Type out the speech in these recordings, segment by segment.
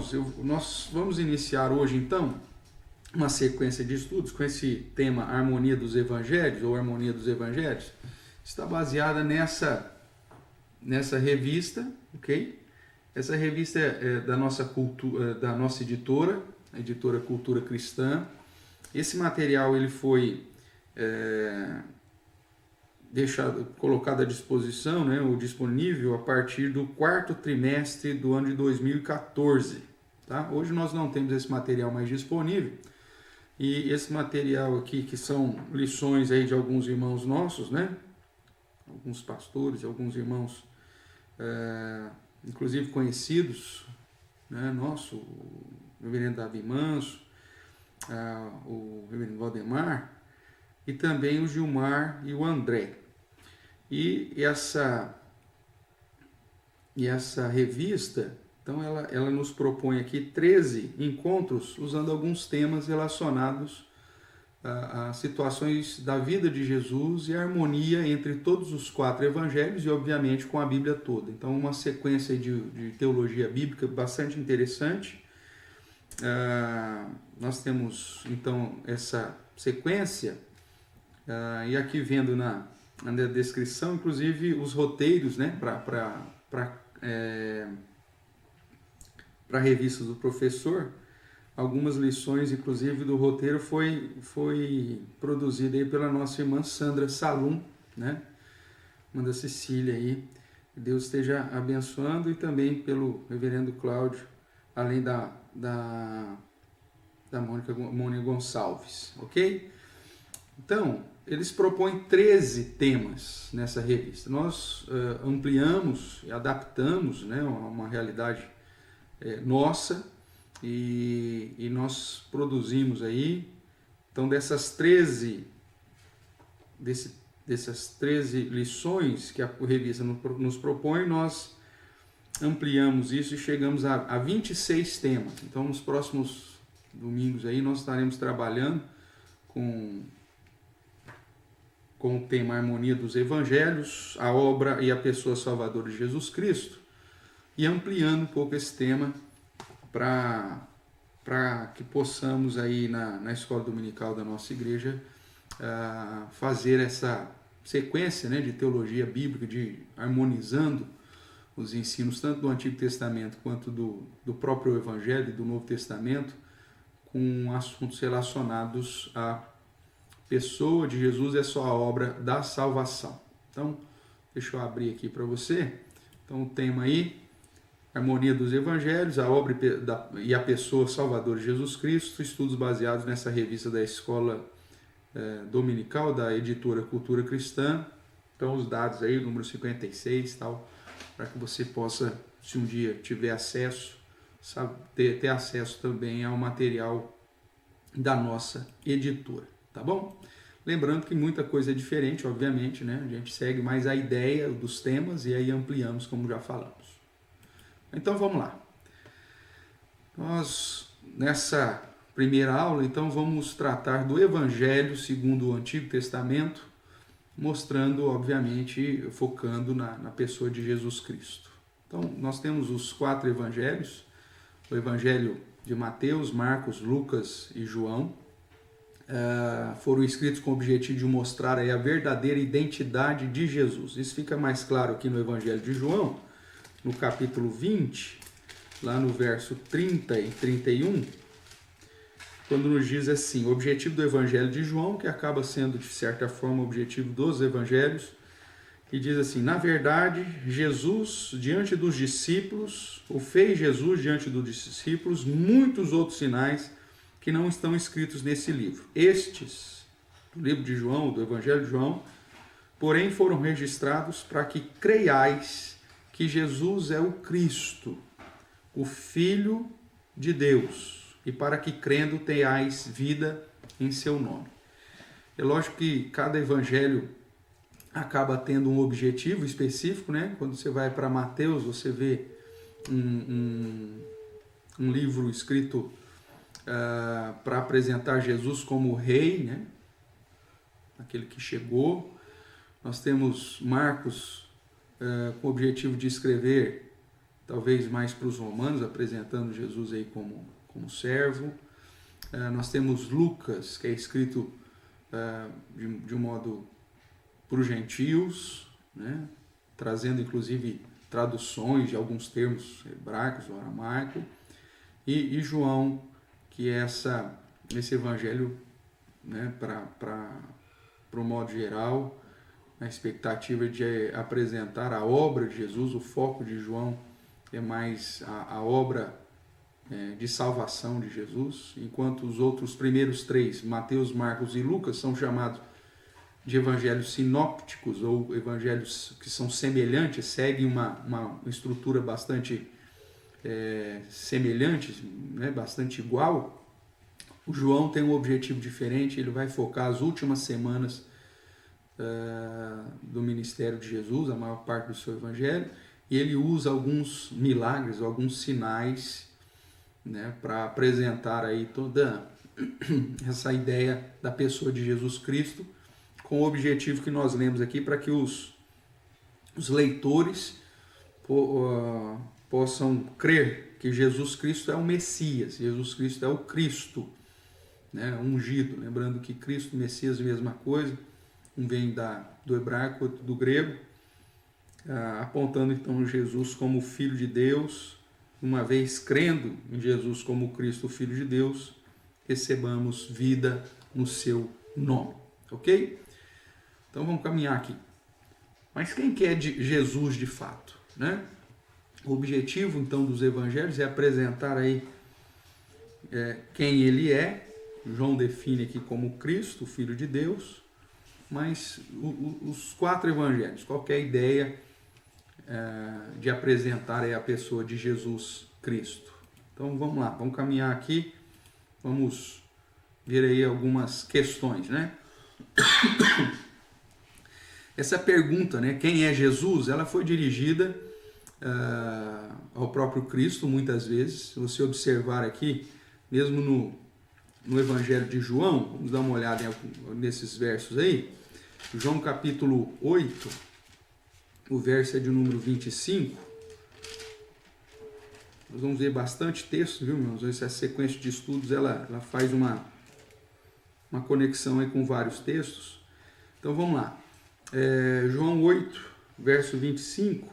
irmãos, nós vamos iniciar hoje, então, uma sequência de estudos com esse tema Harmonia dos Evangelhos, ou Harmonia dos Evangelhos. Está baseada nessa revista, ok? Essa revista é da nossa editora, a editora Cultura Cristã. Esse material ele foi colocado à disposição, né, ou disponível a partir do quarto trimestre do ano de 2014. Tá? Hoje nós não temos esse material mais disponível, e esse material aqui, que são lições aí de alguns irmãos nossos, né, alguns pastores, alguns irmãos, inclusive conhecidos, né, nosso, o reverendo Davi Manso, o reverendo Valdemar, e também o Gilmar e o André. E essa revista, então ela nos propõe aqui 13 encontros usando alguns temas relacionados a situações da vida de Jesus e a harmonia entre todos os 4 evangelhos e, obviamente, com a Bíblia toda. Então, uma sequência de teologia bíblica bastante interessante. Nós temos, então, essa sequência, e aqui vendo na descrição, inclusive, os roteiros, né, para a revista do professor. Algumas lições, inclusive, do roteiro foi produzida aí pela nossa irmã Sandra Salum, né? Irmã da Cecília aí. Deus esteja abençoando, e também pelo reverendo Cláudio, além da Mônica Gonçalves, ok? Então, eles propõem 13 temas nessa revista. Nós ampliamos e adaptamos, né, uma realidade nossa, e nós produzimos aí, então, dessas 13 lições que a revista nos propõe, nós ampliamos isso e chegamos a 26 temas. Então, nos próximos domingos aí, nós estaremos trabalhando com o tema Harmonia dos Evangelhos, a obra e a pessoa salvadora de Jesus Cristo, e ampliando um pouco esse tema para que possamos aí na escola dominical da nossa igreja fazer essa sequência, né, de teologia bíblica, de harmonizando os ensinos tanto do Antigo Testamento quanto do próprio Evangelho e do Novo Testamento, com assuntos relacionados à pessoa de Jesus e a sua obra da salvação. Então, deixa eu abrir aqui para você. Então, o tema aí, Harmonia dos Evangelhos, a obra e a pessoa salvadora de Jesus Cristo, estudos baseados nessa revista da escola dominical da editora Cultura Cristã. Então, os dados aí, o número 56 e tal, para que você possa, se um dia tiver acesso, ter acesso também ao material da nossa editora, tá bom? Lembrando que muita coisa é diferente, obviamente, né? A gente segue mais a ideia dos temas e aí ampliamos, como já falamos. Então, vamos lá. Nós, nessa primeira aula, então, vamos tratar do Evangelho segundo o Antigo Testamento, mostrando, obviamente, focando na pessoa de Jesus Cristo. Então, nós temos os 4 evangelhos, o Evangelho de Mateus, Marcos, Lucas e João. Foram escritos com o objetivo de mostrar aí a verdadeira identidade de Jesus. Isso fica mais claro aqui no Evangelho de João, no capítulo 20, lá no verso 30 e 31, quando nos diz assim: o objetivo do Evangelho de João, que acaba sendo, de certa forma, o objetivo dos evangelhos, e diz assim: na verdade, Jesus, diante dos discípulos, fez Jesus diante dos discípulos muitos outros sinais que não estão escritos nesse livro. Estes, do livro de João, do Evangelho de João, porém foram registrados para que creiais que Jesus é o Cristo, o Filho de Deus, e para que crendo tenhais vida em seu nome. É lógico que cada evangelho acaba tendo um objetivo específico, né? Quando você vai para Mateus, você vê um livro escrito para apresentar Jesus como rei, né? Aquele que chegou. Nós temos Marcos com o objetivo de escrever talvez mais para os romanos, apresentando Jesus aí como servo. Nós temos Lucas, que é escrito de um modo para os gentios, né? Trazendo inclusive traduções de alguns termos hebraicos ou aramaico, e João, que é esse evangelho, né, para o modo geral, a expectativa de apresentar a obra de Jesus. O foco de João é mais a obra de salvação de Jesus, enquanto os outros primeiros três, Mateus, Marcos e Lucas, são chamados de evangelhos sinópticos, ou evangelhos que são semelhantes, seguem uma estrutura bastante semelhante, né, bastante igual. O João tem um objetivo diferente, ele vai focar as últimas semanas do ministério de Jesus, a maior parte do seu evangelho, e ele usa alguns milagres, alguns sinais, né, para apresentar aí toda essa ideia da pessoa de Jesus Cristo, com o objetivo que nós lemos aqui, para que os leitores possam crer que Jesus Cristo é o Messias, Jesus Cristo é o Cristo, né, ungido. Lembrando que Cristo e Messias é a mesma coisa, um vem do hebraico, outro do grego, apontando então Jesus como Filho de Deus. Uma vez crendo em Jesus como Cristo, o Filho de Deus, recebamos vida no seu nome, ok? Então vamos caminhar aqui. Mas quem que é Jesus de fato, né? O objetivo então dos evangelhos é apresentar aí quem ele é. João define aqui como Cristo, o Filho de Deus, mas os quatro evangelhos, qualquer ideia de apresentar a pessoa de Jesus Cristo. Então vamos lá, vamos caminhar aqui, vamos ver aí algumas questões, né? Essa pergunta, né, quem é Jesus, ela foi dirigida ao próprio Cristo muitas vezes. Se você observar aqui, mesmo no Evangelho de João, vamos dar uma olhada nesses versos aí. João capítulo 8, o verso é de número 25. Nós vamos ver bastante texto, viu, meus? Essa sequência de estudos, ela faz uma conexão aí com vários textos. Então vamos lá. João 8, verso 25.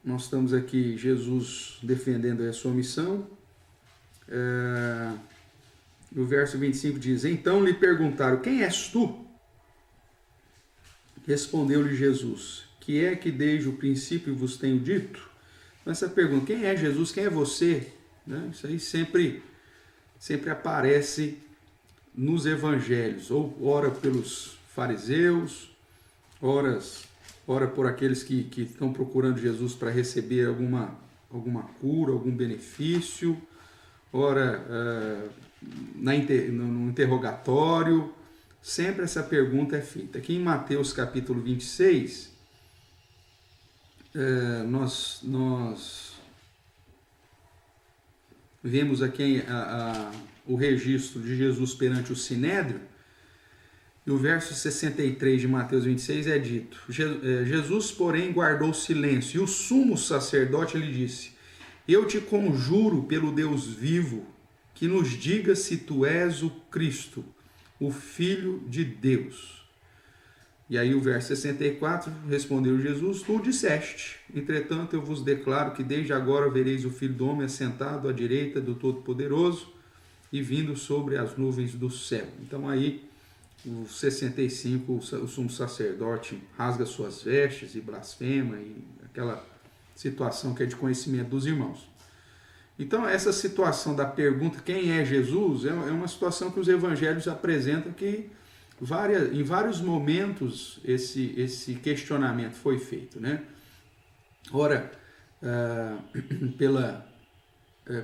Nós estamos aqui, Jesus defendendo a sua missão. O verso 25 diz: então lhe perguntaram, quem és tu? Respondeu-lhe Jesus, que é que desde o princípio vos tenho dito? Então, essa pergunta, quem é Jesus, quem é você? Né? Isso aí sempre aparece nos evangelhos, ou ora pelos fariseus, ora por aqueles que estão procurando Jesus para receber alguma cura, algum benefício, ora no interrogatório. Sempre essa pergunta é feita. Aqui em Mateus capítulo 26, nós vemos aqui o registro de Jesus perante o Sinédrio. E o verso 63 de Mateus 26 é dito: Jesus, porém, guardou silêncio, e o sumo sacerdote lhe disse: eu te conjuro pelo Deus vivo, que nos diga se tu és o Cristo, o Filho de Deus. E aí o verso 64, respondeu Jesus: tu disseste, entretanto eu vos declaro que desde agora vereis o Filho do Homem assentado à direita do Todo-Poderoso e vindo sobre as nuvens do céu. Então aí, o 65, o sumo sacerdote rasga suas vestes e blasfema, e aquela situação que é de conhecimento dos irmãos. Então essa situação da pergunta, quem é Jesus, é uma situação que os evangelhos apresentam que em vários momentos esse questionamento foi feito, né? Ora,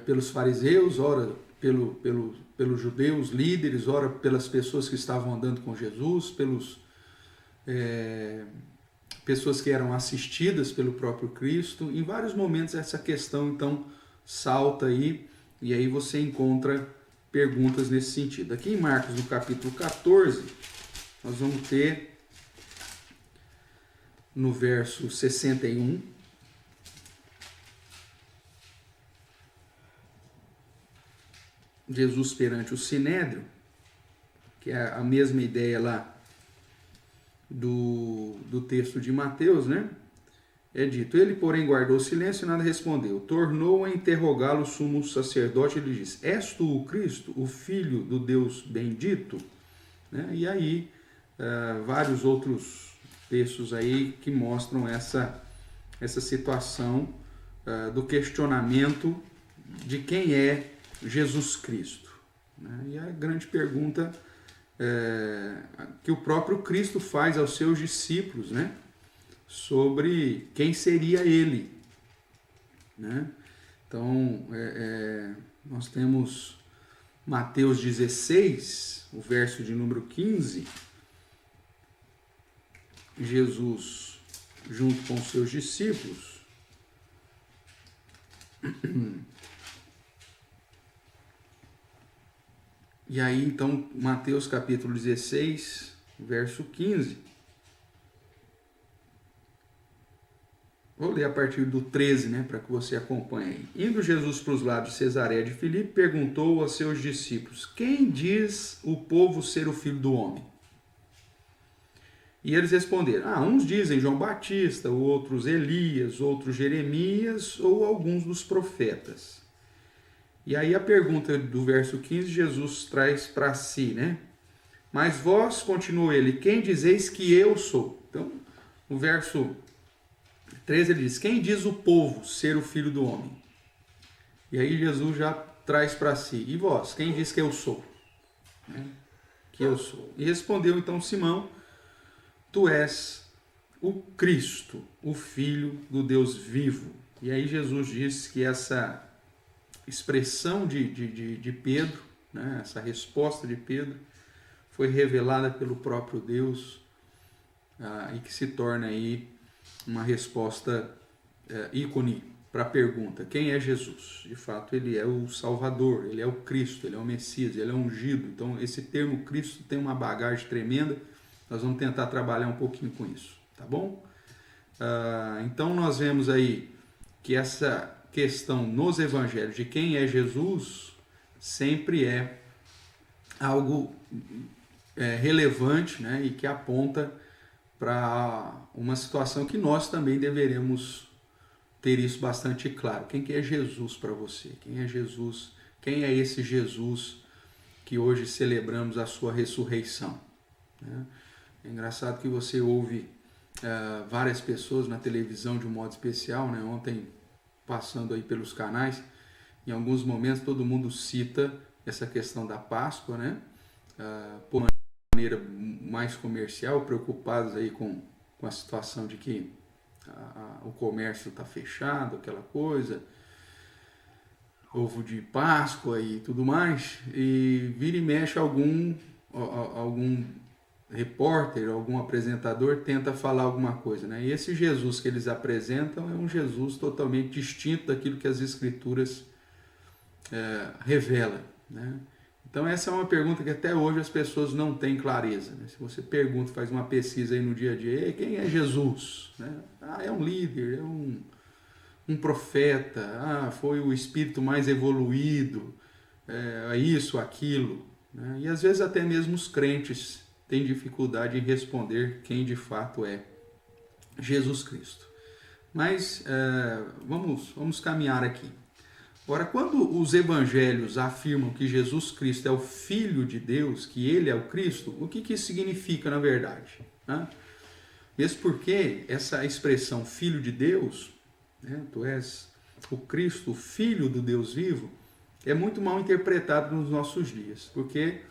pelos fariseus, ora pelos judeus líderes, ora pelas pessoas que estavam andando com Jesus, pessoas que eram assistidas pelo próprio Cristo. Em vários momentos essa questão então salta aí, e aí você encontra perguntas nesse sentido. Aqui em Marcos, no capítulo 14, nós vamos ter no verso 61, Jesus perante o Sinédrio, que é a mesma ideia lá do texto de Mateus, né? É dito, ele, porém, guardou silêncio e nada respondeu. Tornou a interrogá-lo o sumo sacerdote e lhe disse, és tu o Cristo, o Filho do Deus bendito? Né? E aí, vários outros textos aí que mostram essa situação do questionamento de quem é Jesus Cristo. Né? E a grande pergunta que o próprio Cristo faz aos seus discípulos, né? Sobre quem seria ele. Né? Então, nós temos Mateus 16, o verso de número 15, Jesus junto com os seus discípulos. E aí, então, Mateus capítulo 16, verso 15. Vou ler a partir do 13, né, para que você acompanhe. Indo Jesus para os lados de Cesareia de Filipe, perguntou a seus discípulos, quem diz o povo ser o Filho do Homem? E eles responderam, uns dizem João Batista, outros Elias, outros Jeremias ou alguns dos profetas. E aí a pergunta do verso 15, Jesus traz para si, né? Mas vós, continuou ele, quem dizeis que eu sou? Então, no verso 13 ele diz, quem diz o povo ser o Filho do Homem? E aí Jesus já traz para si, e vós, quem diz que eu sou? Né? Que eu sou. E respondeu então Simão, tu és o Cristo, o Filho do Deus vivo. E aí Jesus diz que essa expressão de Pedro, né, essa resposta de Pedro, foi revelada pelo próprio Deus e que se torna aí uma resposta ícone para a pergunta, quem é Jesus? De fato, ele é o Salvador, ele é o Cristo, ele é o Messias, ele é o ungido. Então, esse termo Cristo tem uma bagagem tremenda, nós vamos tentar trabalhar um pouquinho com isso, tá bom? Então, nós vemos aí que essa questão nos evangelhos de quem é Jesus sempre é algo relevante, né, e que aponta para uma situação que nós também deveremos ter isso bastante claro. Quem que é Jesus para você? Quem é Jesus? Quem é esse Jesus que hoje celebramos a sua ressurreição? Né? É engraçado que você ouve várias pessoas na televisão de um modo especial, né? Ontem, passando aí pelos canais, em alguns momentos todo mundo cita essa questão da Páscoa, né? Por uma maneira mais comercial, preocupados aí com a situação de que o comércio está fechado, aquela coisa, ovo de Páscoa e tudo mais, e vira e mexe algum repórter, algum apresentador tenta falar alguma coisa, né? E esse Jesus que eles apresentam é um Jesus totalmente distinto daquilo que as Escrituras revelam, né? Então essa é uma pergunta que até hoje as pessoas não têm clareza, né? Se você pergunta, faz uma pesquisa aí no dia a dia, quem é Jesus? Né? É um líder, é um profeta, foi o espírito mais evoluído, isso, aquilo, né? E às vezes até mesmo os crentes têm dificuldade em responder quem de fato é Jesus Cristo. Mas vamos caminhar aqui. Agora, quando os evangelhos afirmam que Jesus Cristo é o Filho de Deus, que ele é o Cristo, o que isso significa na verdade? Né? Mesmo porque essa expressão Filho de Deus, né, tu és o Cristo, o Filho do Deus vivo, é muito mal interpretado nos nossos dias, porque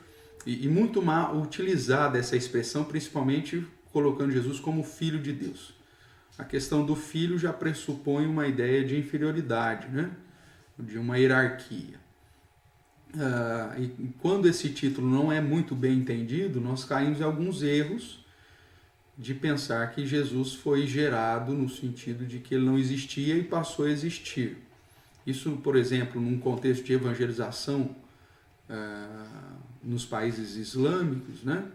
e muito mal utilizada essa expressão, principalmente colocando Jesus como Filho de Deus. A questão do filho já pressupõe uma ideia de inferioridade, né? De uma hierarquia. E quando esse título não é muito bem entendido, nós caímos em alguns erros de pensar que Jesus foi gerado no sentido de que ele não existia e passou a existir. Isso, por exemplo, num contexto de evangelização nos países islâmicos, né?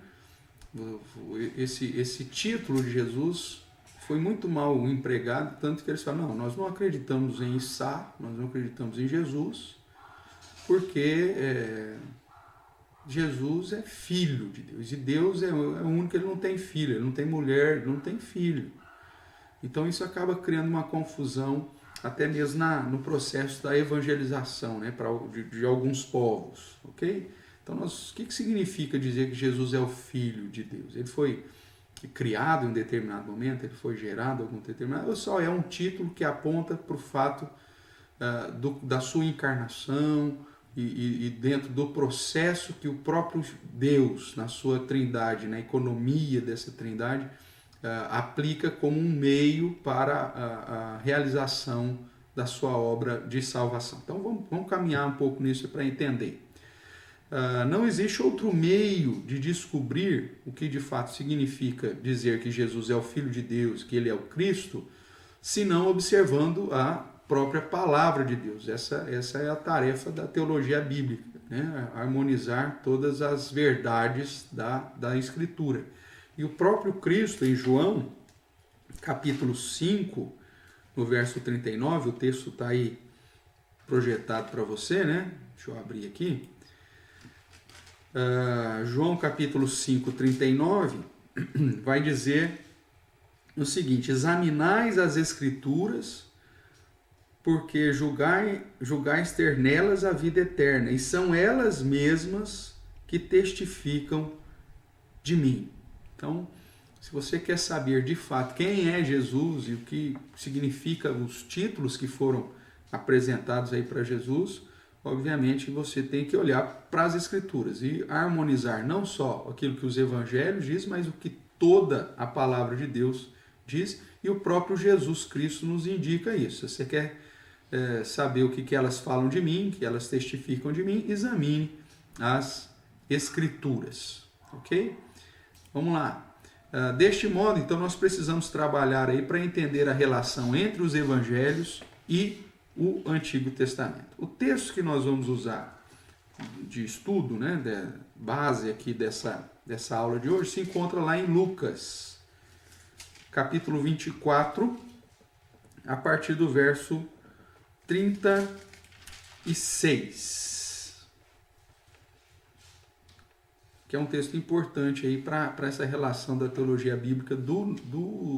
Esse título de Jesus foi muito mal empregado, tanto que eles falam, não, nós não acreditamos em Issa, nós não acreditamos em Jesus, porque Jesus é filho de Deus, e Deus é o único, ele não tem filho, ele não tem mulher, ele não tem filho. Então isso acaba criando uma confusão até mesmo no processo da evangelização, né, de alguns povos, ok? Então o que significa dizer que Jesus é o Filho de Deus? Ele foi criado em um determinado momento, ele foi gerado em algum determinado, ou só é um título que aponta para o fato da sua encarnação e dentro do processo que o próprio Deus, na sua trindade, na economia dessa trindade, aplica como um meio para a realização da sua obra de salvação. Então vamos caminhar um pouco nisso para entender. Não existe outro meio de descobrir o que de fato significa dizer que Jesus é o Filho de Deus, que ele é o Cristo, senão observando a própria palavra de Deus. Essa é a tarefa da teologia bíblica, né? Harmonizar todas as verdades da Escritura. E o próprio Cristo, em João, capítulo 5, no verso 39, o texto está aí projetado para você, né? Deixa eu abrir aqui. João capítulo 5, 39, vai dizer o seguinte: examinais as Escrituras, porque julgais ter nelas a vida eterna, e são elas mesmas que testificam de mim. Então, se você quer saber de fato quem é Jesus e o que significa os títulos que foram apresentados aí para Jesus, obviamente você tem que olhar para as Escrituras e harmonizar não só aquilo que os evangelhos dizem, mas o que toda a palavra de Deus diz, e o próprio Jesus Cristo nos indica isso. Se você quer saber o que elas falam de mim, que elas testificam de mim, examine as Escrituras, ok? Vamos lá. Deste modo, então, nós precisamos trabalhar aí para entender a relação entre os evangelhos e o Antigo Testamento. O texto que nós vamos usar de estudo, né, de base aqui dessa aula de hoje, se encontra lá em Lucas, capítulo 24, a partir do verso 36. Que é um texto importante aí para essa relação da teologia bíblica do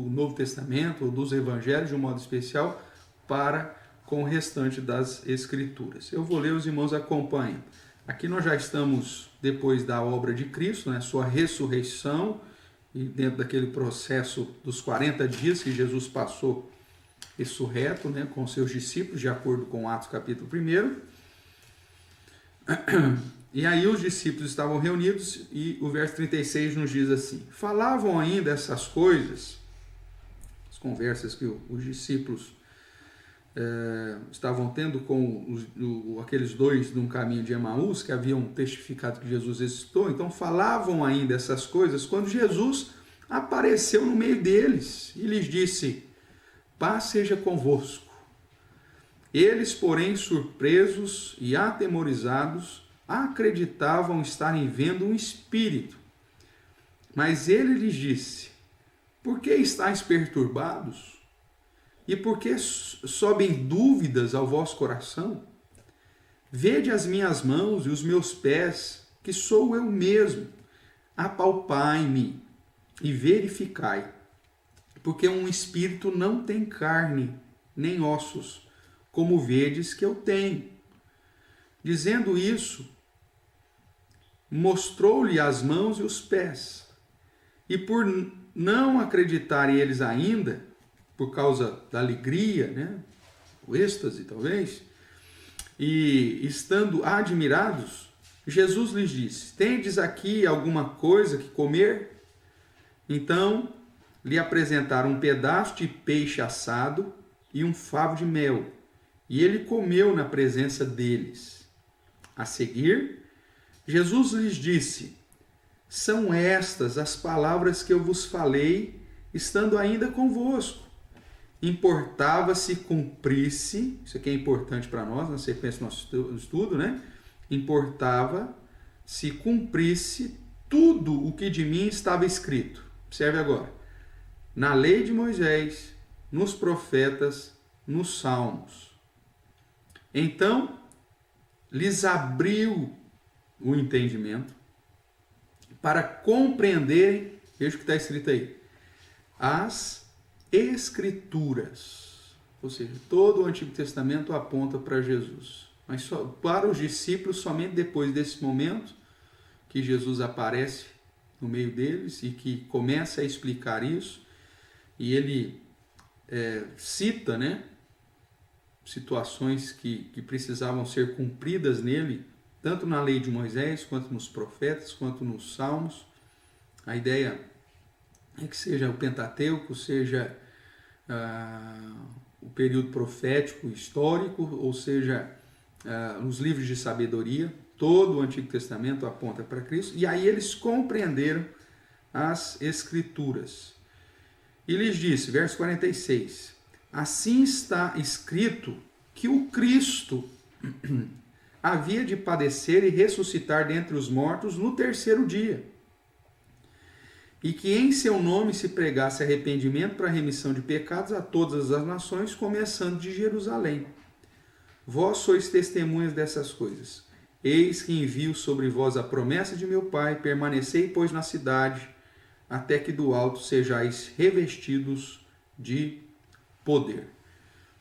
Novo Testamento, ou dos evangelhos de um modo especial, para com o restante das Escrituras. Eu vou ler, os irmãos acompanham. Aqui nós já estamos depois da obra de Cristo, né, sua ressurreição, e dentro daquele processo dos 40 dias que Jesus passou ressurreto, né, com seus discípulos, de acordo com Atos capítulo 1. E aí os discípulos estavam reunidos e o verso 36 nos diz assim: falavam ainda essas coisas, as conversas que os discípulos estavam tendo com aqueles dois num caminho de Emaús, que haviam testificado que Jesus ressuscitou. Então falavam ainda essas coisas quando Jesus apareceu no meio deles e lhes disse: paz seja convosco. Eles, porém, surpresos e atemorizados, acreditavam estarem vendo um espírito. Mas ele lhes disse: por que estáis perturbados? E por que sobem dúvidas ao vosso coração? Vede as minhas mãos e os meus pés, que sou eu mesmo. Apalpai-me e verificai. Porque um espírito não tem carne, nem ossos, como vedes que eu tenho. Dizendo isso, mostrou-lhe as mãos e os pés. E por não acreditarem eles ainda, por causa da alegria, né, o êxtase talvez, e estando admirados, Jesus lhes disse: tendes aqui alguma coisa que comer? Então lhe apresentaram um pedaço de peixe assado e um favo de mel, e ele comeu na presença deles. A seguir, Jesus lhes disse: são estas as palavras que eu vos falei, estando ainda convosco. Importava se cumprisse, isso aqui é importante para nós, na sequência do nosso estudo, né? Importava se cumprisse tudo o que de mim estava escrito. Observe agora. Na lei de Moisés, nos profetas, nos salmos. Então lhes abriu o entendimento para compreenderem, veja o que está escrito aí, as Escrituras. Ou seja, todo o Antigo Testamento aponta para Jesus. Mas só, para os discípulos, somente depois desse momento que Jesus aparece no meio deles e que começa a explicar isso, e ele cita, né, situações que precisavam ser cumpridas nele, tanto na lei de Moisés, quanto nos profetas, quanto nos salmos. A ideia é que seja o Pentateuco, seja o período profético histórico, ou seja, os livros de sabedoria, todo o Antigo Testamento aponta para Cristo, e aí eles compreenderam as Escrituras. E lhes disse, verso 46, assim está escrito que o Cristo havia de padecer e ressuscitar dentre os mortos no terceiro dia, e que em seu nome se pregasse arrependimento para a remissão de pecados a todas as nações, começando de Jerusalém. Vós sois testemunhas dessas coisas. Eis que envio sobre vós a promessa de meu Pai, permanecei, pois, na cidade, até que do alto sejais revestidos de poder.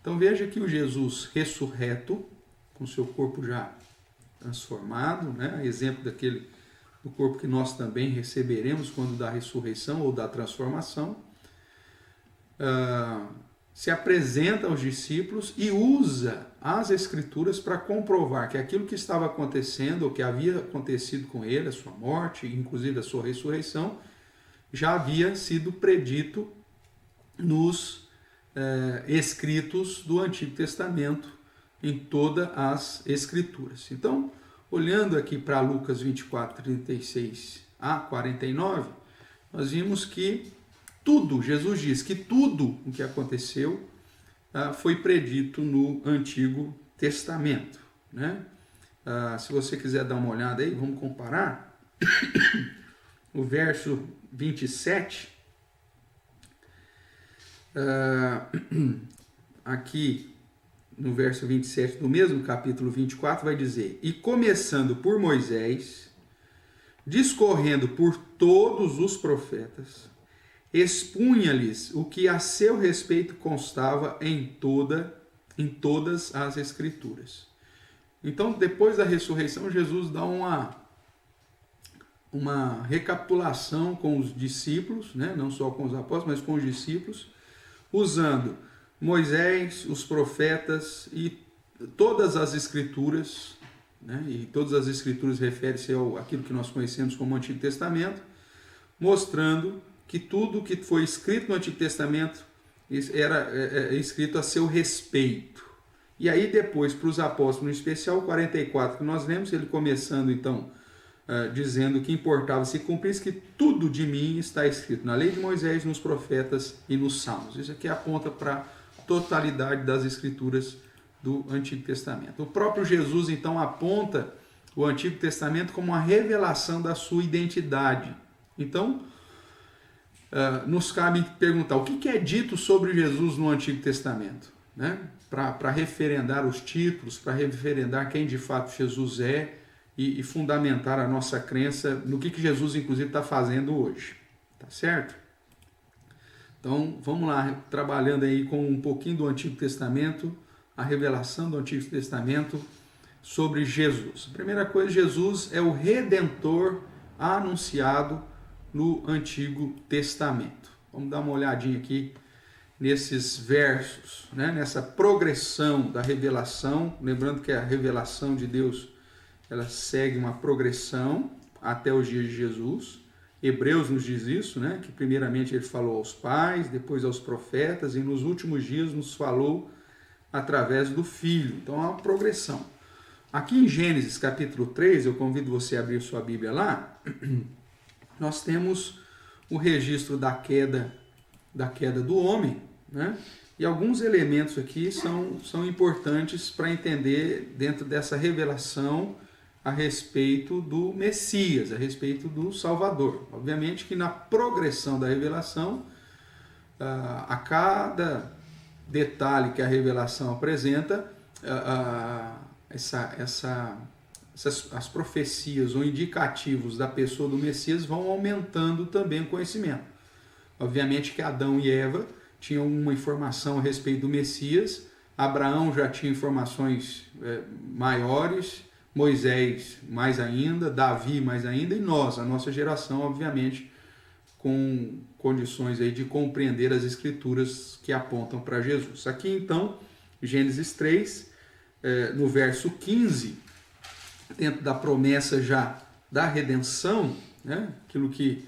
Então veja que o Jesus ressurreto, com seu corpo já transformado, né? Exemplo do corpo que nós também receberemos quando da ressurreição ou da transformação, se apresenta aos discípulos e usa as Escrituras para comprovar que aquilo que estava acontecendo, ou que havia acontecido com ele, a sua morte, inclusive a sua ressurreição, já havia sido predito nos escritos do Antigo Testamento, em todas as Escrituras. Então, olhando aqui para Lucas 24, 36 a 49, nós vimos que tudo, Jesus diz que tudo o que aconteceu foi predito no Antigo Testamento, né? Se você quiser dar uma olhada aí, vamos comparar o verso 27, aqui no verso 27 do mesmo capítulo 24, vai dizer, e começando por Moisés, discorrendo por todos os profetas, expunha-lhes o que a seu respeito constava em todas as Escrituras. Então, depois da ressurreição, Jesus dá uma recapitulação com os discípulos, né? Não só com os apóstolos, mas com os discípulos, usando Moisés, os profetas e todas as Escrituras, né? E todas as Escrituras referem-se àquilo que nós conhecemos como Antigo Testamento, mostrando que tudo que foi escrito no Antigo Testamento era escrito a seu respeito. E aí depois, para os apóstolos, em especial o 44 que nós lemos, ele começando então dizendo que importava se cumprisse que tudo de mim está escrito na lei de Moisés, nos profetas e nos salmos. Isso aqui aponta para a totalidade das Escrituras do Antigo Testamento. O próprio Jesus então aponta o Antigo Testamento como uma revelação da sua identidade. Então, nos cabe perguntar o que é dito sobre Jesus no Antigo Testamento, né? Para referendar os títulos, para referendar quem de fato Jesus é e fundamentar a nossa crença no que Jesus inclusive está fazendo hoje, tá certo? Então vamos lá, trabalhando aí com um pouquinho do Antigo Testamento, a revelação do Antigo Testamento sobre Jesus. A primeira coisa, Jesus é o Redentor anunciado no Antigo Testamento. Vamos dar uma olhadinha aqui nesses versos, né? Nessa progressão da revelação, lembrando que a revelação de Deus ela segue uma progressão até os dias de Jesus. Hebreus nos diz isso, né? Que primeiramente ele falou aos pais, depois aos profetas e nos últimos dias nos falou através do Filho. Então é uma progressão. Aqui em Gênesis capítulo 3, eu convido você a abrir sua Bíblia lá, nós temos o registro da queda do homem, né? E alguns elementos aqui são importantes para entender dentro dessa revelação a respeito do Messias, a respeito do Salvador. Obviamente que na progressão da revelação, a cada detalhe que a revelação apresenta, as profecias ou indicativos da pessoa do Messias vão aumentando também o conhecimento. Obviamente que Adão e Eva tinham uma informação a respeito do Messias, Abraão já tinha informações maiores, Moisés mais ainda, Davi mais ainda, e nós, a nossa geração, obviamente, com condições aí de compreender as escrituras que apontam para Jesus. Aqui então, Gênesis 3, no verso 15, dentro da promessa já da redenção, né, aquilo que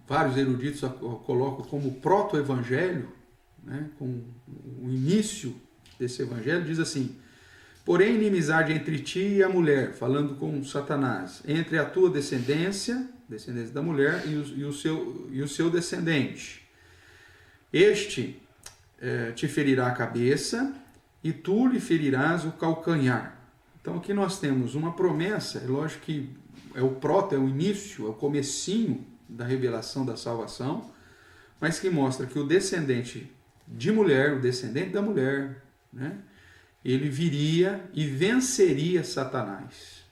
vários eruditos colocam como proto-evangelho, né, com o início desse evangelho, diz assim: porém, inimizade entre ti e a mulher, falando com Satanás, entre a tua descendência da mulher, e o seu descendente. Este te ferirá a cabeça, e tu lhe ferirás o calcanhar. Então aqui nós temos uma promessa, é lógico que é o início, é o comecinho da revelação da salvação, mas que mostra que o descendente de mulher, o descendente da mulher, né, ele viria e venceria Satanás,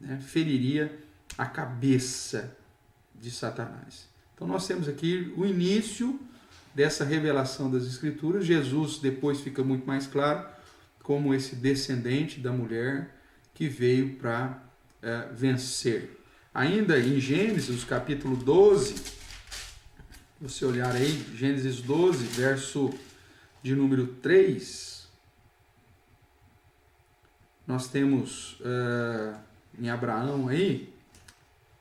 né, feriria a cabeça de Satanás. Então nós temos aqui o início dessa revelação das Escrituras. Jesus depois fica muito mais claro como esse descendente da mulher que veio para vencer. Ainda em Gênesis, capítulo 12, você olhar aí, Gênesis 12, verso de número 3, nós temos em Abraão aí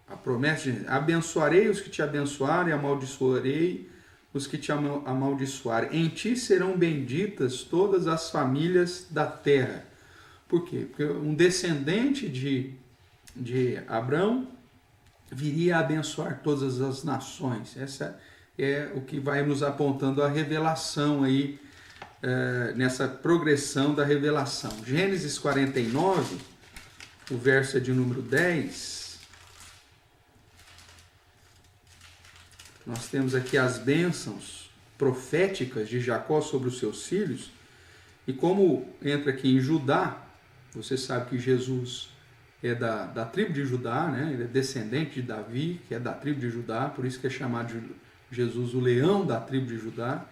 a promessa de: abençoarei os que te abençoarem, amaldiçoarei os que te amaldiçoarem. Em ti serão benditas todas as famílias da terra. Por quê? Porque um descendente de Abraão viria a abençoar todas as nações. Essa é o que vai nos apontando a revelação aí, nessa progressão da revelação. Gênesis 49, o verso é de número 10. Nós temos aqui as bênçãos proféticas de Jacó sobre os seus filhos. E como entra aqui em Judá, você sabe que Jesus é da tribo de Judá, né? Ele é descendente de Davi, que é da tribo de Judá, por isso que é chamado de Jesus o leão da tribo de Judá.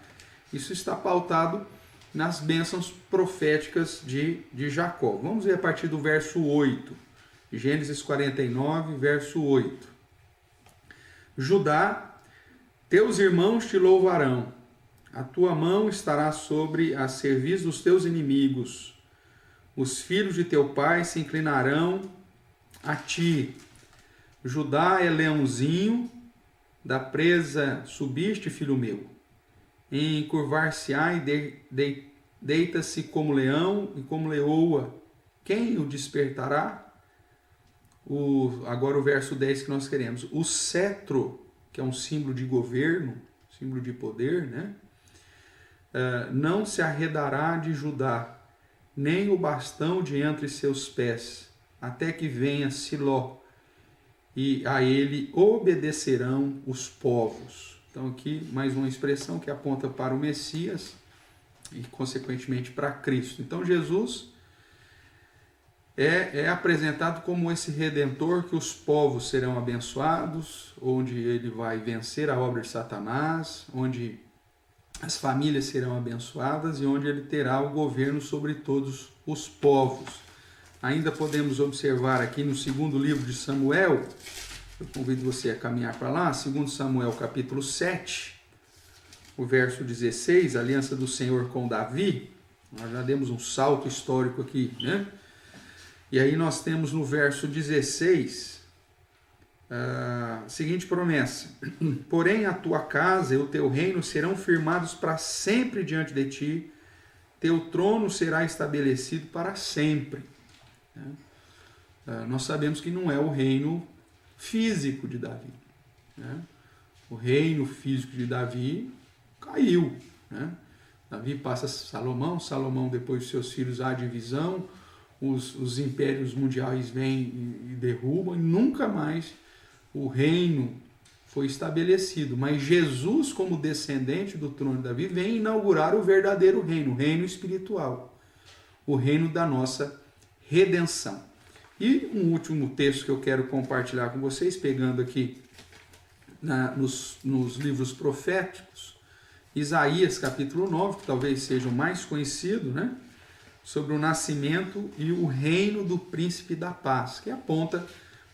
Isso está pautado nas bênçãos proféticas de Jacó. Vamos ver a partir do verso 8, Gênesis 49, verso 8. Judá, teus irmãos te louvarão, a tua mão estará sobre a cerviz dos teus inimigos. Os filhos de teu pai se inclinarão a ti. Judá é leãozinho, da presa subiste, filho meu. Encurvar-se-á e deita-se como leão e como leoa. Quem o despertará? Agora o verso 10 que nós queremos. O cetro, que é um símbolo de governo, símbolo de poder, né? Não se arredará de Judá, nem o bastão de entre seus pés, até que venha Siló, e a ele obedecerão os povos. Então aqui mais uma expressão que aponta para o Messias e consequentemente para Cristo. Então Jesus é apresentado como esse Redentor, que os povos serão abençoados, onde ele vai vencer a obra de Satanás, onde as famílias serão abençoadas e onde ele terá o governo sobre todos os povos. Ainda podemos observar aqui no segundo livro de Samuel, eu convido você a caminhar para lá, 2 Samuel capítulo 7, o verso 16, a aliança do Senhor com Davi. Nós já demos um salto histórico aqui, né? E aí nós temos no verso 16 a seguinte promessa: porém a tua casa e o teu reino serão firmados para sempre diante de ti, teu trono será estabelecido para sempre. Nós sabemos que não é o reino físico de Davi, né? O reino físico de Davi caiu, né? Davi passa Salomão, depois de seus filhos há divisão, os impérios mundiais vêm e derrubam, e nunca mais o reino foi estabelecido. Mas Jesus, como descendente do trono de Davi, vem inaugurar o verdadeiro reino, o reino espiritual. o reino da nossa redenção. E um último texto que eu quero compartilhar com vocês, pegando aqui nos livros proféticos, Isaías capítulo 9, que talvez seja o mais conhecido, né? Sobre o nascimento e o reino do príncipe da paz, que aponta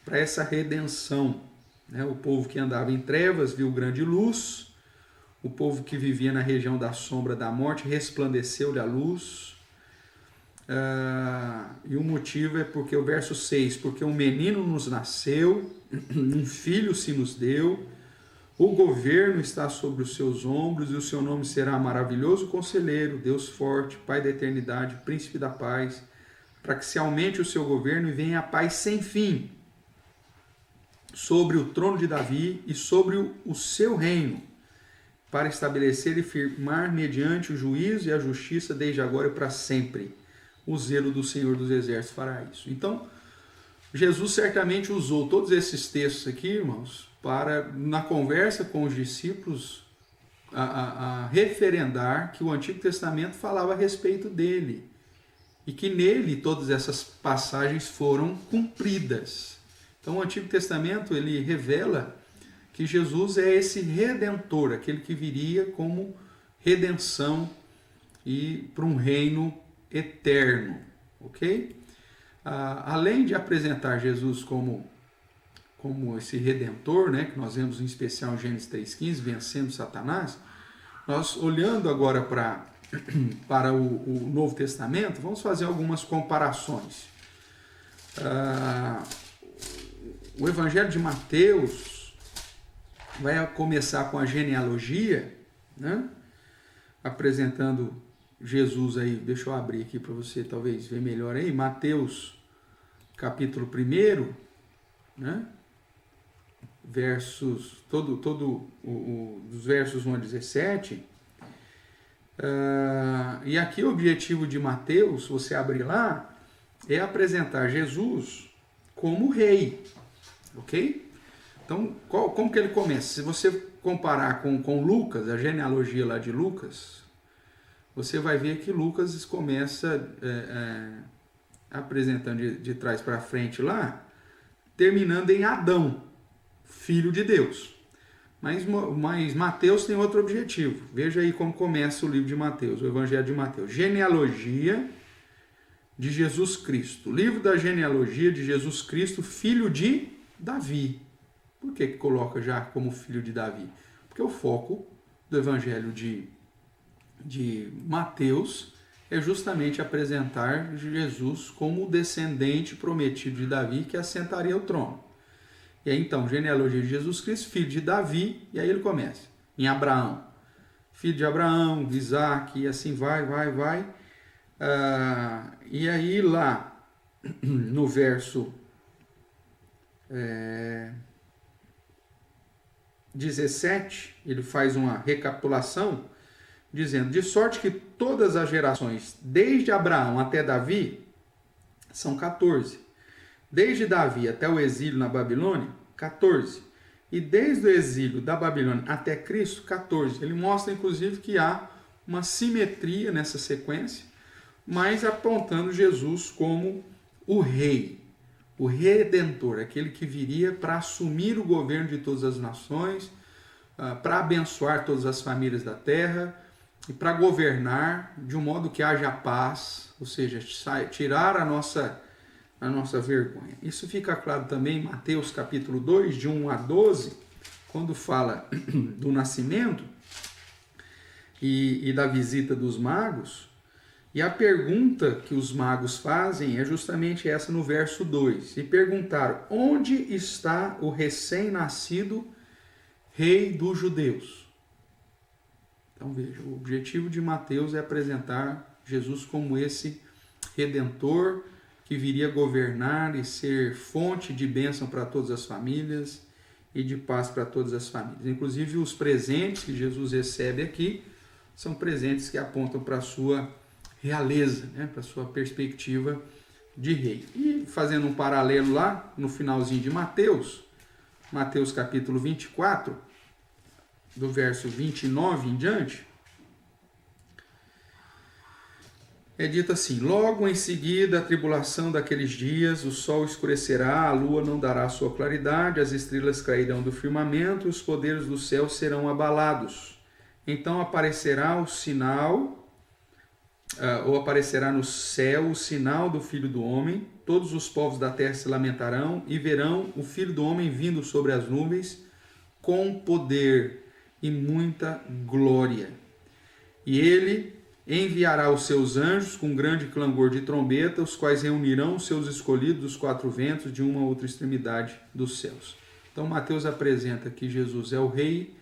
para essa redenção, né? O povo que andava em trevas viu grande luz, o povo que vivia na região da sombra da morte resplandeceu-lhe a luz. E o motivo é porque o verso 6, porque um menino nos nasceu, um filho se nos deu, o governo está sobre os seus ombros e o seu nome será maravilhoso conselheiro, Deus forte, Pai da eternidade, príncipe da paz, para que se aumente o seu governo e venha a paz sem fim sobre o trono de Davi e sobre o seu reino, para estabelecer e firmar mediante o juízo e a justiça desde agora e para sempre. O zelo do Senhor dos Exércitos fará isso. Então, Jesus certamente usou todos esses textos aqui, irmãos, para, na conversa com os discípulos, a referendar que o Antigo Testamento falava a respeito dele e que nele todas essas passagens foram cumpridas. Então, o Antigo Testamento ele revela que Jesus é esse redentor, aquele que viria como redenção e para um reino eterno, ok? Além de apresentar Jesus como esse redentor, né, que nós vemos em especial em Gênesis 3,15, vencendo Satanás, nós olhando agora para o Novo Testamento, vamos fazer algumas comparações. O Evangelho de Mateus vai começar com a genealogia, né, apresentando Jesus aí. Deixa eu abrir aqui para você talvez ver melhor aí, Mateus capítulo 1, né? Versos, dos versos 1 a 17, e aqui o objetivo de Mateus, se você abrir lá, é apresentar Jesus como rei, ok? Então, como que ele começa? Se você comparar com Lucas, a genealogia lá de Lucas, você vai ver que Lucas começa apresentando de trás para frente lá, terminando em Adão, filho de Deus. Mas Mateus tem outro objetivo. Veja aí como começa o livro de Mateus, o Evangelho de Mateus. Genealogia de Jesus Cristo. Livro da genealogia de Jesus Cristo, filho de Davi. Por que coloca já como filho de Davi? Porque o foco do Evangelho de Mateus é justamente apresentar Jesus como o descendente prometido de Davi que assentaria o trono. E aí então, genealogia de Jesus Cristo, filho de Davi, e aí ele começa em Abraão. Filho de Abraão, Isaac, e assim vai. E aí lá no verso 17, ele faz uma recapitulação, dizendo, de sorte que todas as gerações, desde Abraão até Davi, são 14. Desde Davi até o exílio na Babilônia, 14. E desde o exílio da Babilônia até Cristo, 14. Ele mostra, inclusive, que há uma simetria nessa sequência, mas apontando Jesus como o rei, o redentor, aquele que viria para assumir o governo de todas as nações, para abençoar todas as famílias da terra e para governar de um modo que haja paz, ou seja, tirar a nossa vergonha. Isso fica claro também em Mateus capítulo 2, de 1 a 12, quando fala do nascimento e da visita dos magos. E a pergunta que os magos fazem é justamente essa no verso 2. E perguntaram, onde está o recém-nascido rei dos judeus? Então veja, o objetivo de Mateus é apresentar Jesus como esse redentor que viria governar e ser fonte de bênção para todas as famílias e de paz para todas as famílias. Inclusive os presentes que Jesus recebe aqui são presentes que apontam para a sua realeza, né? Para a sua perspectiva de rei. E fazendo um paralelo lá, no finalzinho de Mateus capítulo 24, do verso 29 em diante, é dito assim: logo em seguida a tribulação daqueles dias, o sol escurecerá, a lua não dará sua claridade, as estrelas cairão do firmamento, os poderes do céu serão abalados. Então aparecerá o sinal, ou aparecerá no céu o sinal do Filho do Homem, todos os povos da terra se lamentarão e verão o Filho do Homem vindo sobre as nuvens com poder e muita glória. E ele enviará os seus anjos com grande clangor de trombeta, os quais reunirão os seus escolhidos dos quatro ventos de uma a outra extremidade dos céus. Então Mateus apresenta que Jesus é o rei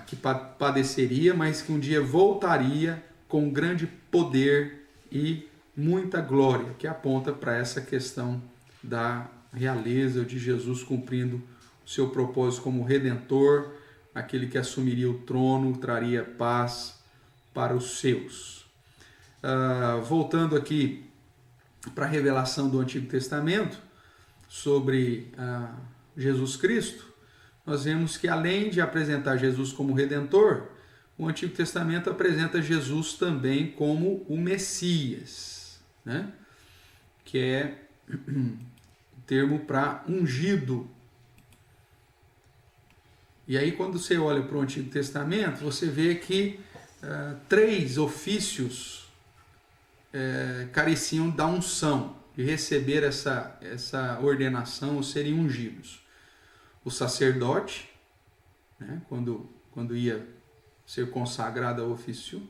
que padeceria, mas que um dia voltaria com grande poder e muita glória, que aponta para essa questão da realeza de Jesus cumprindo o seu propósito como Redentor, aquele que assumiria o trono, traria paz para os seus. Voltando aqui para a revelação do Antigo Testamento sobre Jesus Cristo, nós vemos que além de apresentar Jesus como Redentor, o Antigo Testamento apresenta Jesus também como o Messias, né? Que é o termo para ungido. E aí quando você olha para o Antigo Testamento, você vê que 3 ofícios careciam da unção, de receber essa ordenação ou serem ungidos. O sacerdote, né, quando ia ser consagrado ao ofício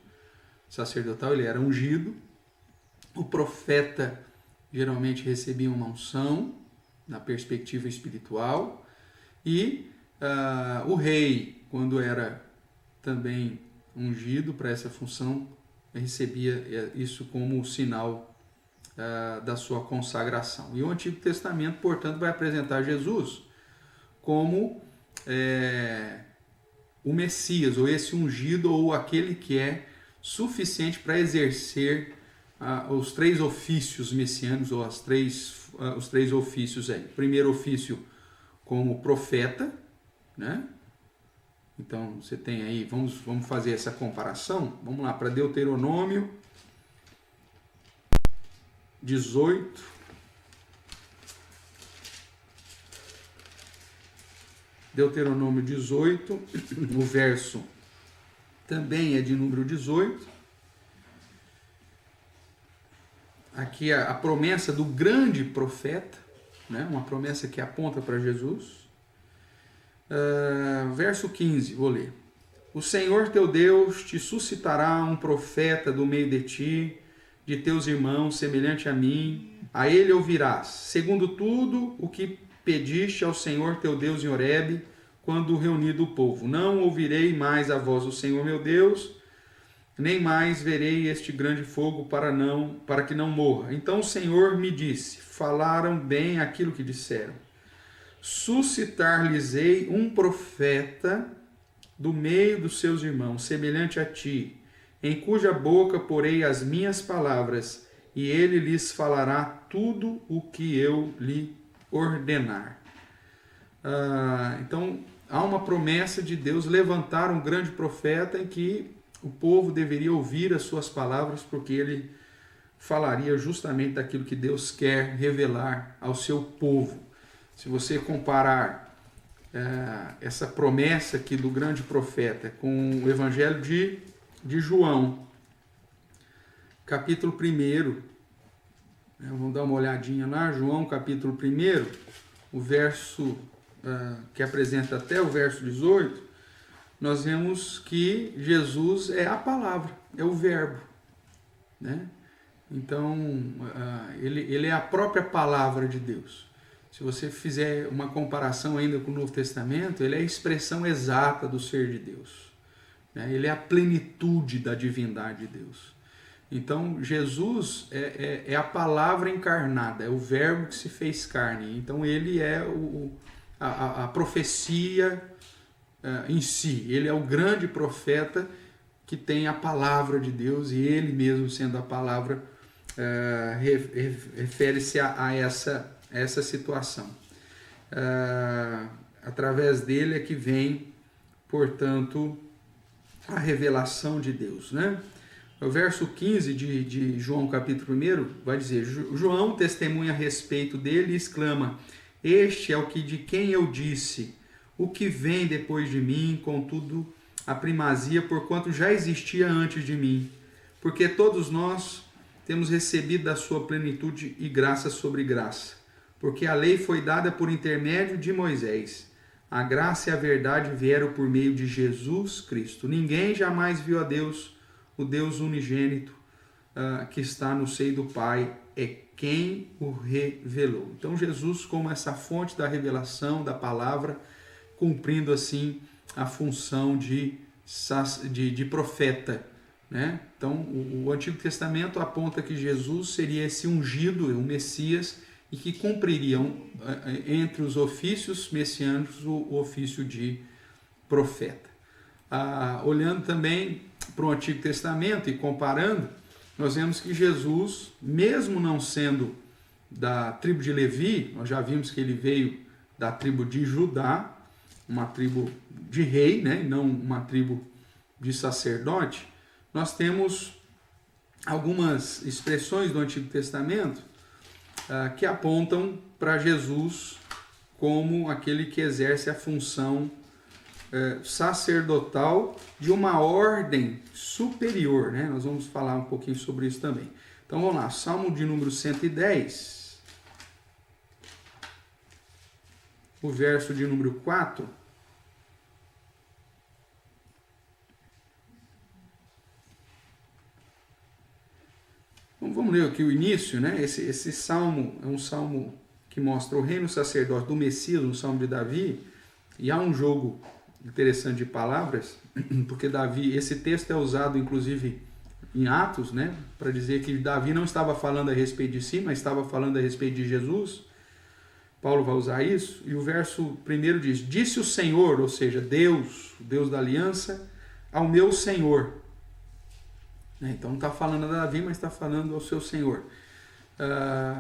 sacerdotal, ele era ungido. O profeta geralmente recebia uma unção na perspectiva espiritual. E o rei, quando era também ungido para essa função, recebia isso como sinal da sua consagração. E o Antigo Testamento, portanto, vai apresentar Jesus como o Messias, ou esse ungido, ou aquele que é suficiente para exercer os 3 ofícios messiânicos, ou os três ofícios aí. O primeiro ofício como profeta, né? Então você tem aí, vamos fazer essa comparação. Vamos lá para Deuteronômio 18. Deuteronômio 18, o verso também é de número 18. Aqui a promessa do grande profeta, né? Uma promessa que aponta para Jesus. Verso 15, vou ler. O Senhor teu Deus te suscitará um profeta do meio de ti, de teus irmãos, semelhante a mim. A ele ouvirás, segundo tudo o que pediste ao Senhor teu Deus em Horebe, quando reunido o povo. Não ouvirei mais a voz do Senhor meu Deus, nem mais verei este grande fogo para que não morra. Então o Senhor me disse: falaram bem aquilo que disseram. Suscitar-lhes-ei um profeta do meio dos seus irmãos, semelhante a ti, em cuja boca porei as minhas palavras, e ele lhes falará tudo o que eu lhe ordenar. Então, há uma promessa de Deus levantar um grande profeta em que o povo deveria ouvir as suas palavras, porque ele falaria justamente daquilo que Deus quer revelar ao seu povo. Se você comparar essa promessa aqui do grande profeta com o Evangelho de João, capítulo 1, vamos dar uma olhadinha lá, João capítulo 1, o verso que apresenta até o verso 18, nós vemos que Jesus é a palavra, é o verbo, né? Então, ele é a própria palavra de Deus. Se você fizer uma comparação ainda com o Novo Testamento, ele é a expressão exata do ser de Deus, né? Ele é a plenitude da divindade de Deus. Então, Jesus é a palavra encarnada, é o verbo que se fez carne. Então, ele é a profecia em si. Ele é o grande profeta que tem a palavra de Deus, e ele mesmo sendo a palavra refere-se a essa situação. Através dele é que vem, portanto, a revelação de Deus, né? O verso 15 de João capítulo 1 vai dizer: João testemunha a respeito dele e exclama: este é o que de quem eu disse, o que vem depois de mim, contudo a primazia, porquanto já existia antes de mim, porque todos nós temos recebido da sua plenitude e graça sobre graça, porque a lei foi dada por intermédio de Moisés, a graça e a verdade vieram por meio de Jesus Cristo. Ninguém jamais viu a Deus, o Deus unigênito que está no seio do Pai, é quem o revelou. Então Jesus, como essa fonte da revelação da palavra, cumprindo assim a função de profeta, né? Então o Antigo Testamento aponta que Jesus seria esse ungido, o Messias, e que cumpririam entre os ofícios messiânicos o ofício de profeta. Olhando também para o Antigo Testamento e comparando, nós vemos que Jesus, mesmo não sendo da tribo de Levi, nós já vimos que ele veio da tribo de Judá, uma tribo de rei, né, e não uma tribo de sacerdote. Nós temos algumas expressões do Antigo Testamento que apontam para Jesus como aquele que exerce a função sacerdotal de uma ordem superior, né? Nós vamos falar um pouquinho sobre isso também. Então vamos lá, Salmo de número 110, o verso de número 4. Vamos ler aqui o início, né? Esse salmo é um salmo que mostra o reino sacerdote do Messias, um salmo de Davi, e há um jogo interessante de palavras, porque Davi, esse texto é usado inclusive em Atos, né, para dizer que Davi não estava falando a respeito de si, mas estava falando a respeito de Jesus. Paulo vai usar isso, e o verso 1 diz: disse o Senhor, ou seja, Deus, o Deus da aliança, ao meu Senhor. Então não está falando a Davi, mas está falando ao seu Senhor.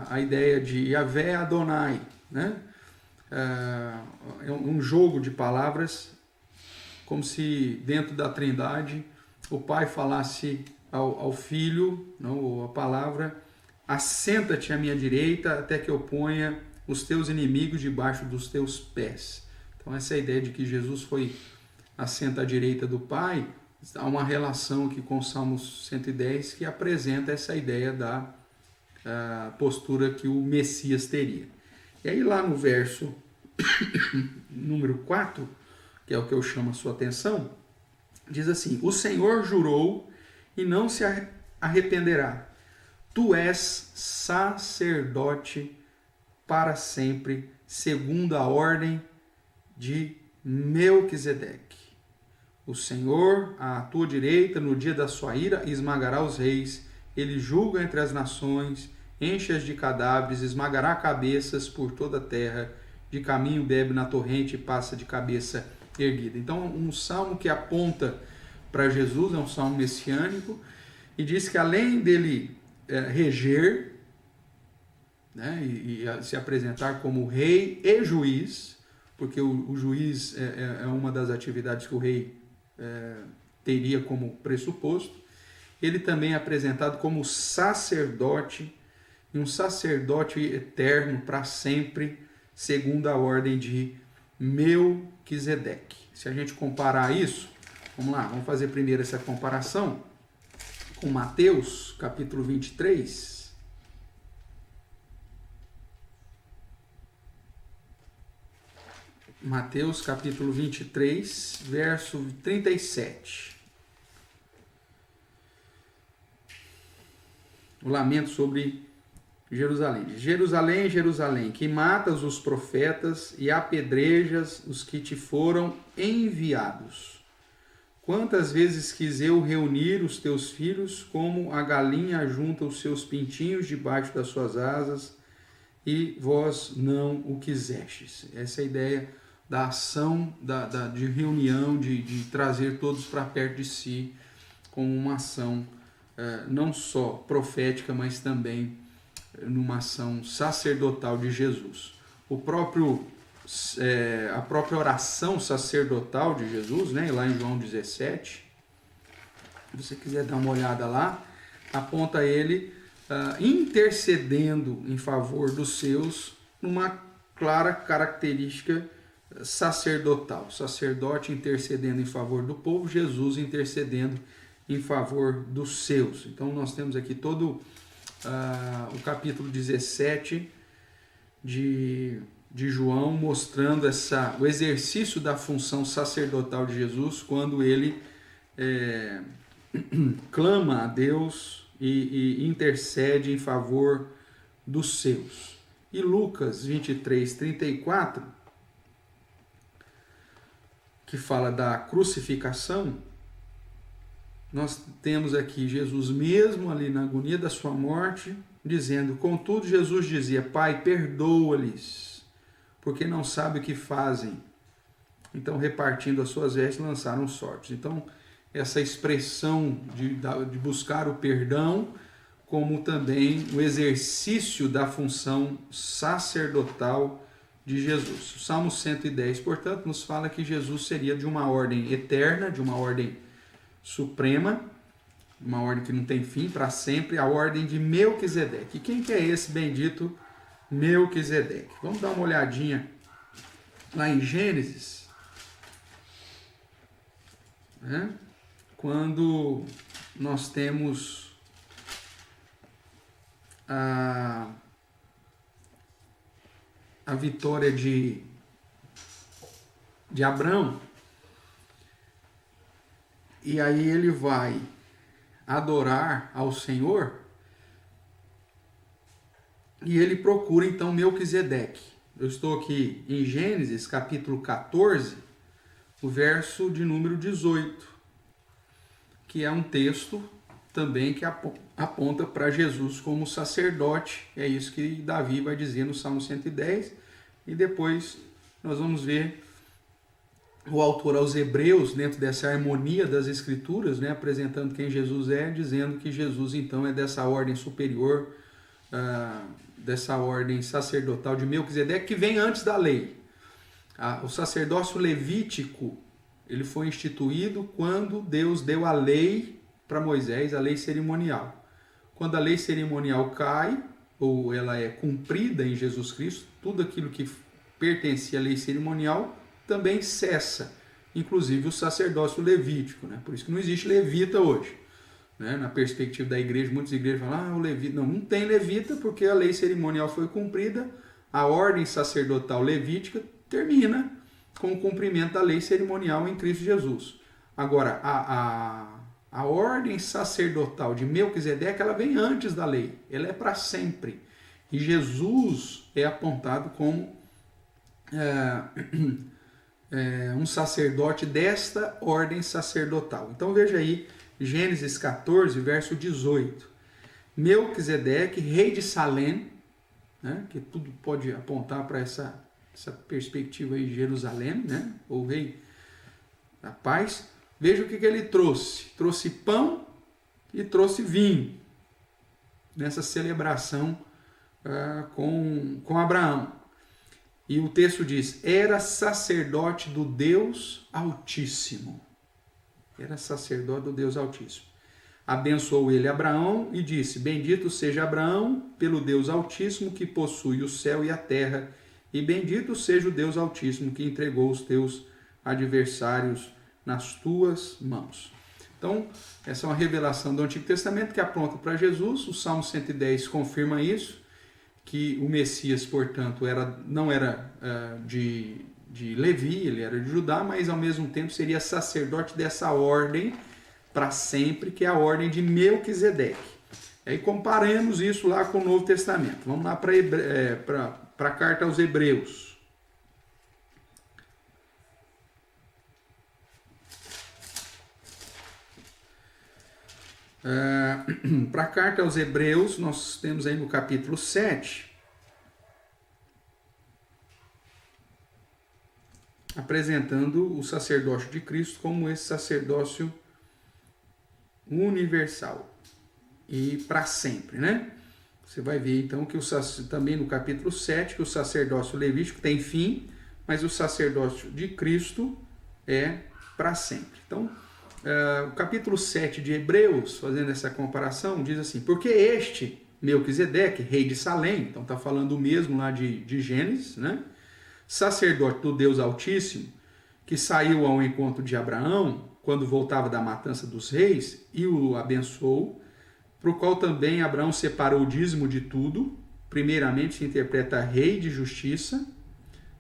A ideia de Yahvé Adonai, né? É um jogo de palavras, como se dentro da Trindade o Pai falasse ao Filho, não, ou a palavra: assenta-te à minha direita até que eu ponha os teus inimigos debaixo dos teus pés. Então essa é a ideia de que Jesus foi assenta à direita do Pai. Há uma relação aqui com o Salmo 110 que apresenta essa ideia da postura que o Messias teria. E aí lá no verso número 4, que é o que eu chamo a sua atenção, diz assim: o Senhor jurou e não se arrependerá. Tu és sacerdote para sempre, segundo a ordem de Melquisedeque. O Senhor, à tua direita, no dia da sua ira, esmagará os reis. Ele julga entre as nações, enche-as de cadáveres, esmagará cabeças por toda a terra. De caminho bebe na torrente e passa de cabeça erguida. Então, um salmo que aponta para Jesus, é um salmo messiânico, e diz que além dele reger, né, e se apresentar como rei e juiz, porque o juiz é uma das atividades que o rei teria como pressuposto, ele também é apresentado como sacerdote, e um sacerdote eterno para sempre, segundo a ordem de Melquisedeque. Se a gente comparar isso, vamos lá, vamos fazer primeiro essa comparação com Mateus, capítulo 23. Mateus, capítulo 23, verso 37. O lamento sobre Jerusalém. Jerusalém, Jerusalém, que matas os profetas e apedrejas os que te foram enviados. Quantas vezes quis eu reunir os teus filhos, como a galinha junta os seus pintinhos debaixo das suas asas, e vós não o quisestes. Essa é a ideia da ação de reunião, de trazer todos para perto de si, como uma ação não só profética, mas também numa ação sacerdotal de Jesus. A própria oração sacerdotal de Jesus, né, lá em João 17, se você quiser dar uma olhada lá, aponta ele intercedendo em favor dos seus, numa clara característica sacerdotal. Sacerdote intercedendo em favor do povo, Jesus intercedendo em favor dos seus. Então nós temos aqui todo o capítulo 17 de João mostrando o exercício da função sacerdotal de Jesus quando ele clama a Deus e intercede em favor dos seus. E Lucas 23, 34, que fala da crucificação, nós temos aqui Jesus mesmo ali na agonia da sua morte, dizendo: contudo Jesus dizia: Pai, perdoa-lhes, porque não sabe o que fazem. Então, repartindo as suas vestes, lançaram sortes. Então, essa expressão de buscar o perdão, como também o exercício da função sacerdotal de Jesus. O Salmo 110, portanto, nos fala que Jesus seria de uma ordem eterna, de uma ordem suprema, uma ordem que não tem fim, para sempre, a ordem de Melquisedeque. E quem que é esse bendito Melquisedeque? Vamos dar uma olhadinha lá em Gênesis, né? Quando nós temos a vitória de Abrão, e aí ele vai adorar ao Senhor, e ele procura então Melquisedeque. Eu estou aqui em Gênesis capítulo 14, o verso de número 18, que é um texto também que aponta para Jesus como sacerdote. É isso que Davi vai dizer no Salmo 110, e depois nós vamos ver o autor aos Hebreus, dentro dessa harmonia das Escrituras, né, apresentando quem Jesus é, dizendo que Jesus então é dessa ordem superior, dessa ordem sacerdotal de Melquisedeque, que vem antes da lei. O sacerdócio levítico, ele foi instituído quando Deus deu a lei para Moisés, a lei cerimonial. Quando a lei cerimonial cai, ou ela é cumprida em Jesus Cristo, tudo aquilo que pertencia à lei cerimonial também cessa, inclusive o sacerdócio levítico, né? Por isso que não existe levita hoje, né? Na perspectiva da igreja, muitas igrejas falam: o levita. Não tem levita porque a lei cerimonial foi cumprida, a ordem sacerdotal levítica termina com o cumprimento da lei cerimonial em Cristo Jesus. Agora, a ordem sacerdotal de Melquisedeque, ela vem antes da lei, ela é para sempre. E Jesus é apontado como um sacerdote desta ordem sacerdotal. Então veja aí, Gênesis 14, verso 18. Melquisedeque, rei de Salém, né, que tudo pode apontar para essa perspectiva aí de Jerusalém, né, ou rei da paz. Veja o que ele trouxe. Trouxe pão e trouxe vinho nessa celebração com Abraão. E o texto diz: era sacerdote do Deus Altíssimo. Era sacerdote do Deus Altíssimo. Abençoou ele Abraão e disse: bendito seja Abraão pelo Deus Altíssimo que possui o céu e a terra, e bendito seja o Deus Altíssimo que entregou os teus adversários nas tuas mãos. Então, essa é uma revelação do Antigo Testamento que aponta para Jesus. O Salmo 110 confirma isso, que o Messias, portanto, não era de Levi, ele era de Judá, mas ao mesmo tempo seria sacerdote dessa ordem para sempre, que é a ordem de Melquisedeque. Aí comparemos isso lá com o Novo Testamento. Vamos lá para a carta aos Hebreus. Para a carta aos Hebreus, nós temos aí no capítulo 7, apresentando o sacerdócio de Cristo como esse sacerdócio universal e para sempre, né? Você vai ver então que também no capítulo 7, que o sacerdócio levítico tem fim, mas o sacerdócio de Cristo é para sempre. Então, o capítulo 7 de Hebreus, fazendo essa comparação, diz assim: porque este Melquisedeque, rei de Salém, então está falando o mesmo lá de Gênesis, né? Sacerdote do Deus Altíssimo, que saiu ao encontro de Abraão, quando voltava da matança dos reis, e o abençoou, para o qual também Abraão separou o dízimo de tudo. Primeiramente se interpreta rei de justiça,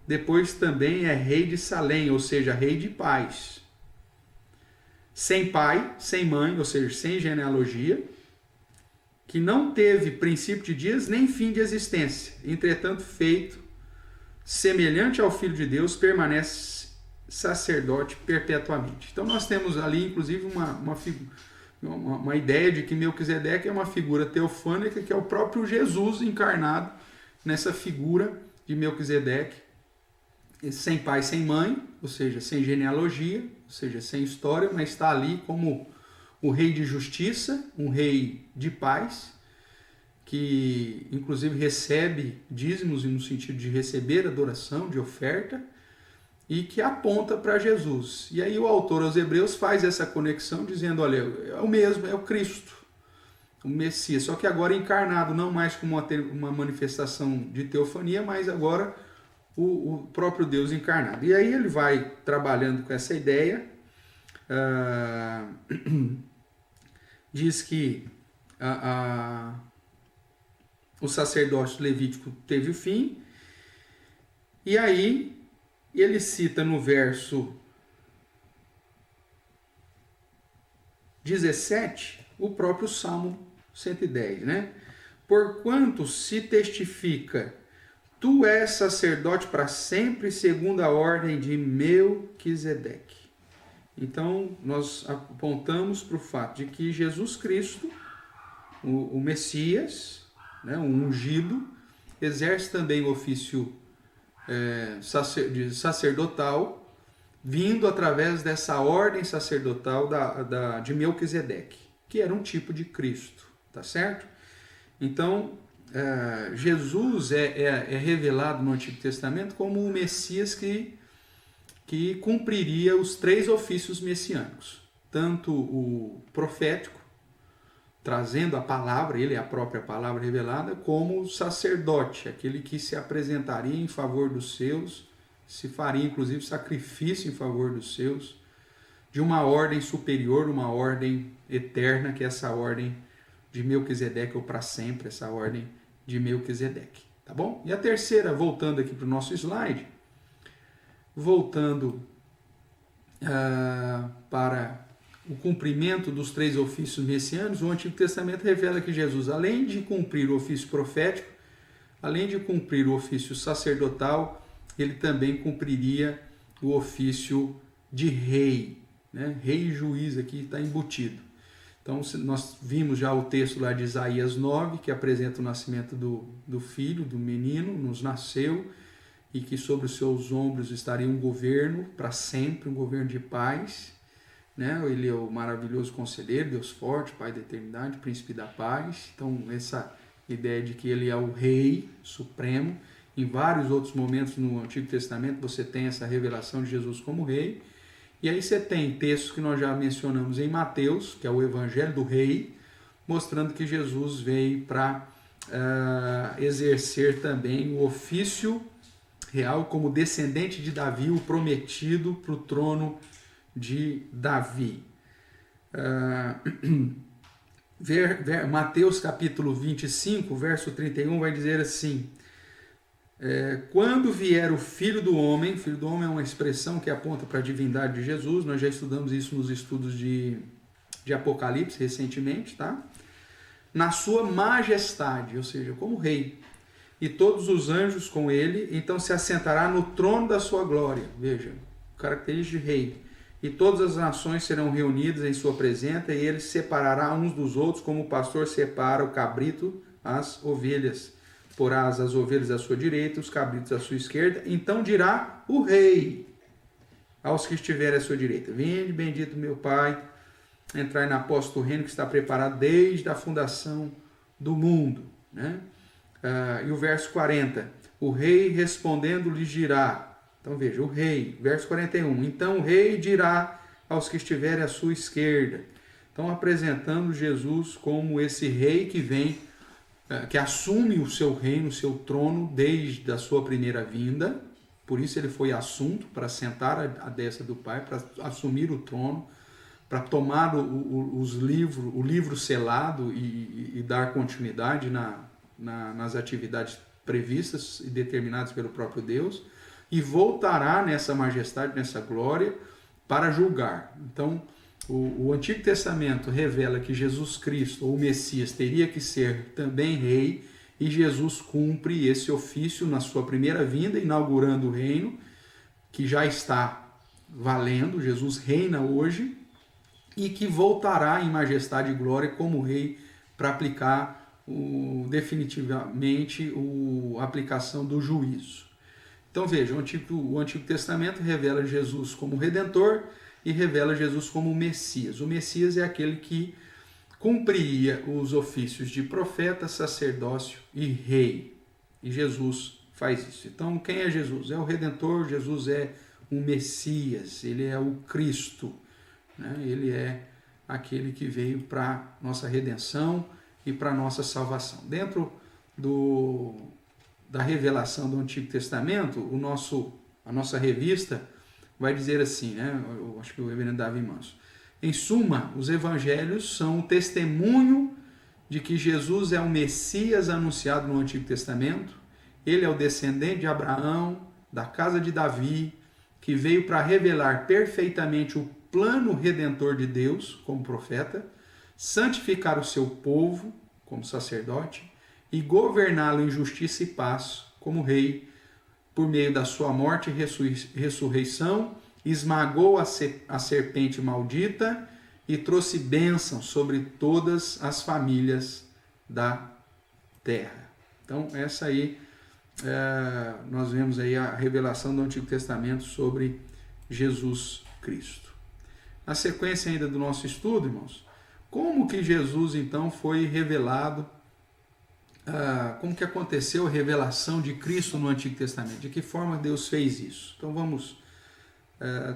depois também é rei de Salém, ou seja, rei de paz. Sem pai, sem mãe, ou seja, sem genealogia, que não teve princípio de dias nem fim de existência, entretanto feito semelhante ao Filho de Deus, permanece sacerdote perpetuamente. Então nós temos ali, inclusive, uma ideia de que Melquisedeque é uma figura teofânica, que é o próprio Jesus encarnado nessa figura de Melquisedeque, sem pai, sem mãe, ou seja, sem genealogia, ou seja, sem história, mas está ali como o rei de justiça, um rei de paz, que inclusive recebe dízimos no sentido de receber adoração, de oferta, e que aponta para Jesus. E aí o autor aos Hebreus faz essa conexão dizendo, olha, é o mesmo, é o Cristo, o Messias, só que agora encarnado, não mais como uma manifestação de teofania, mas agora o próprio Deus encarnado. E aí ele vai trabalhando com essa ideia, diz que o sacerdócio levítico teve o fim, e aí ele cita no verso 17 o próprio Salmo 110, né? Porquanto se testifica, tu és sacerdote para sempre, segundo a ordem de Melquisedeque. Então, nós apontamos para o fato de que Jesus Cristo, o Messias, né, o ungido, exerce também o ofício sacerdotal, vindo através dessa ordem sacerdotal de Melquisedeque, que era um tipo de Cristo, tá certo? Então, Jesus é revelado no Antigo Testamento como o Messias que cumpriria os 3 ofícios messiânicos, tanto o profético, trazendo a palavra, ele é a própria palavra revelada, como o sacerdote, aquele que se apresentaria em favor dos seus, se faria inclusive sacrifício em favor dos seus, de uma ordem superior, uma ordem eterna, que é essa ordem de Melquisedeque, ou para sempre, essa ordem de Melquisedeque, tá bom? E a terceira, voltando aqui para o nosso slide, voltando para o cumprimento dos 3 ofícios messiânicos, o Antigo Testamento revela que Jesus, além de cumprir o ofício profético, além de cumprir o ofício sacerdotal, ele também cumpriria o ofício de rei, né? Rei e juiz aqui está embutido. Então, nós vimos já o texto lá de Isaías 9, que apresenta o nascimento do filho, do menino, nos nasceu, e que sobre os seus ombros estaria um governo para sempre, um governo de paz, né? Ele é o maravilhoso conselheiro, Deus forte, Pai da eternidade, príncipe da paz. Então, essa ideia de que ele é o rei supremo. Em vários outros momentos no Antigo Testamento você tem essa revelação de Jesus como rei. E aí você tem textos que nós já mencionamos em Mateus, que é o Evangelho do Rei, mostrando que Jesus veio para exercer também o ofício real como descendente de Davi, o prometido para o trono de Davi. Mateus capítulo 25, verso 31, vai dizer assim: quando vier o Filho do Homem é uma expressão que aponta para a divindade de Jesus, nós já estudamos isso nos estudos de Apocalipse recentemente, tá? Na sua majestade, ou seja, como rei, e todos os anjos com ele, então se assentará no trono da sua glória, veja, característica de rei, e todas as nações serão reunidas em sua presença, e ele separará uns dos outros, como o pastor separa o cabrito as ovelhas. Porá as ovelhas à sua direita, os cabritos à sua esquerda. Então dirá o rei aos que estiverem à sua direita: vinde, bendito meu Pai, entrai na posse do reino que está preparado desde a fundação do mundo. Né? E o verso 40, o rei respondendo lhes dirá, então veja, o rei, verso 41, então o rei dirá aos que estiverem à sua esquerda. Então, apresentando Jesus como esse rei que vem, que assume o seu reino, o seu trono, desde a sua primeira vinda. Por isso ele foi assunto, para sentar à destra do Pai, para assumir o trono, para tomar o livro selado e dar continuidade nas atividades previstas e determinadas pelo próprio Deus, e voltará nessa majestade, nessa glória, para julgar. Então, o Antigo Testamento revela que Jesus Cristo, ou o Messias, teria que ser também rei, e Jesus cumpre esse ofício na sua primeira vinda, inaugurando o reino, que já está valendo. Jesus reina hoje, e que voltará em majestade e glória como rei para aplicar definitivamente a aplicação do juízo. Então veja, o Antigo Testamento revela Jesus como Redentor e revela Jesus como Messias. O Messias é aquele que cumpriria os ofícios de profeta, sacerdócio e rei. E Jesus faz isso. Então quem é Jesus? É o Redentor, Jesus é o Messias, ele é o Cristo, né? Ele é aquele que veio para nossa redenção e para nossa salvação. Dentro da revelação do Antigo Testamento, a nossa revista vai dizer assim, né? Eu acho que o reverendo Davi Manso. Em suma, os evangelhos são o testemunho de que Jesus é o Messias anunciado no Antigo Testamento. Ele é o descendente de Abraão, da casa de Davi, que veio para revelar perfeitamente o plano redentor de Deus como profeta, santificar o seu povo como sacerdote e governá-lo em justiça e paz como rei, por meio da sua morte e ressurreição, esmagou a serpente maldita e trouxe bênção sobre todas as famílias da terra. Então, essa aí, nós vemos aí a revelação do Antigo Testamento sobre Jesus Cristo. Na sequência ainda do nosso estudo, irmãos, como que Jesus então foi revelado, como que aconteceu a revelação de Cristo no Antigo Testamento, de que forma Deus fez isso? Então vamos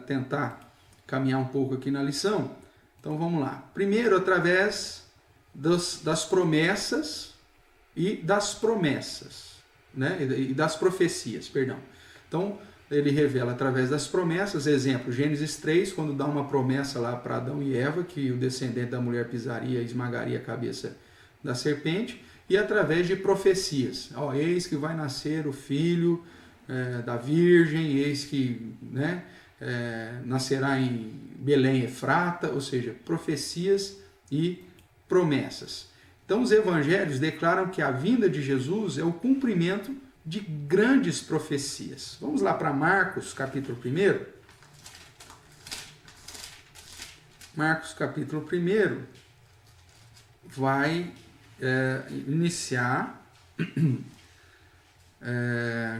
tentar caminhar um pouco aqui na lição. Então vamos lá. Primeiro, através das promessas e das promessas, né? E das profecias, perdão. Então, ele revela através das promessas, exemplo, Gênesis 3, quando dá uma promessa lá para Adão e Eva, que o descendente da mulher pisaria e esmagaria a cabeça da serpente, e através de profecias. Eis que vai nascer o filho da virgem, eis que nascerá em Belém Efrata, ou seja, profecias e promessas. Então os evangelhos declaram que a vinda de Jesus é o cumprimento de grandes profecias. Vamos lá para Marcos, capítulo 1. Marcos, capítulo 1, vai iniciar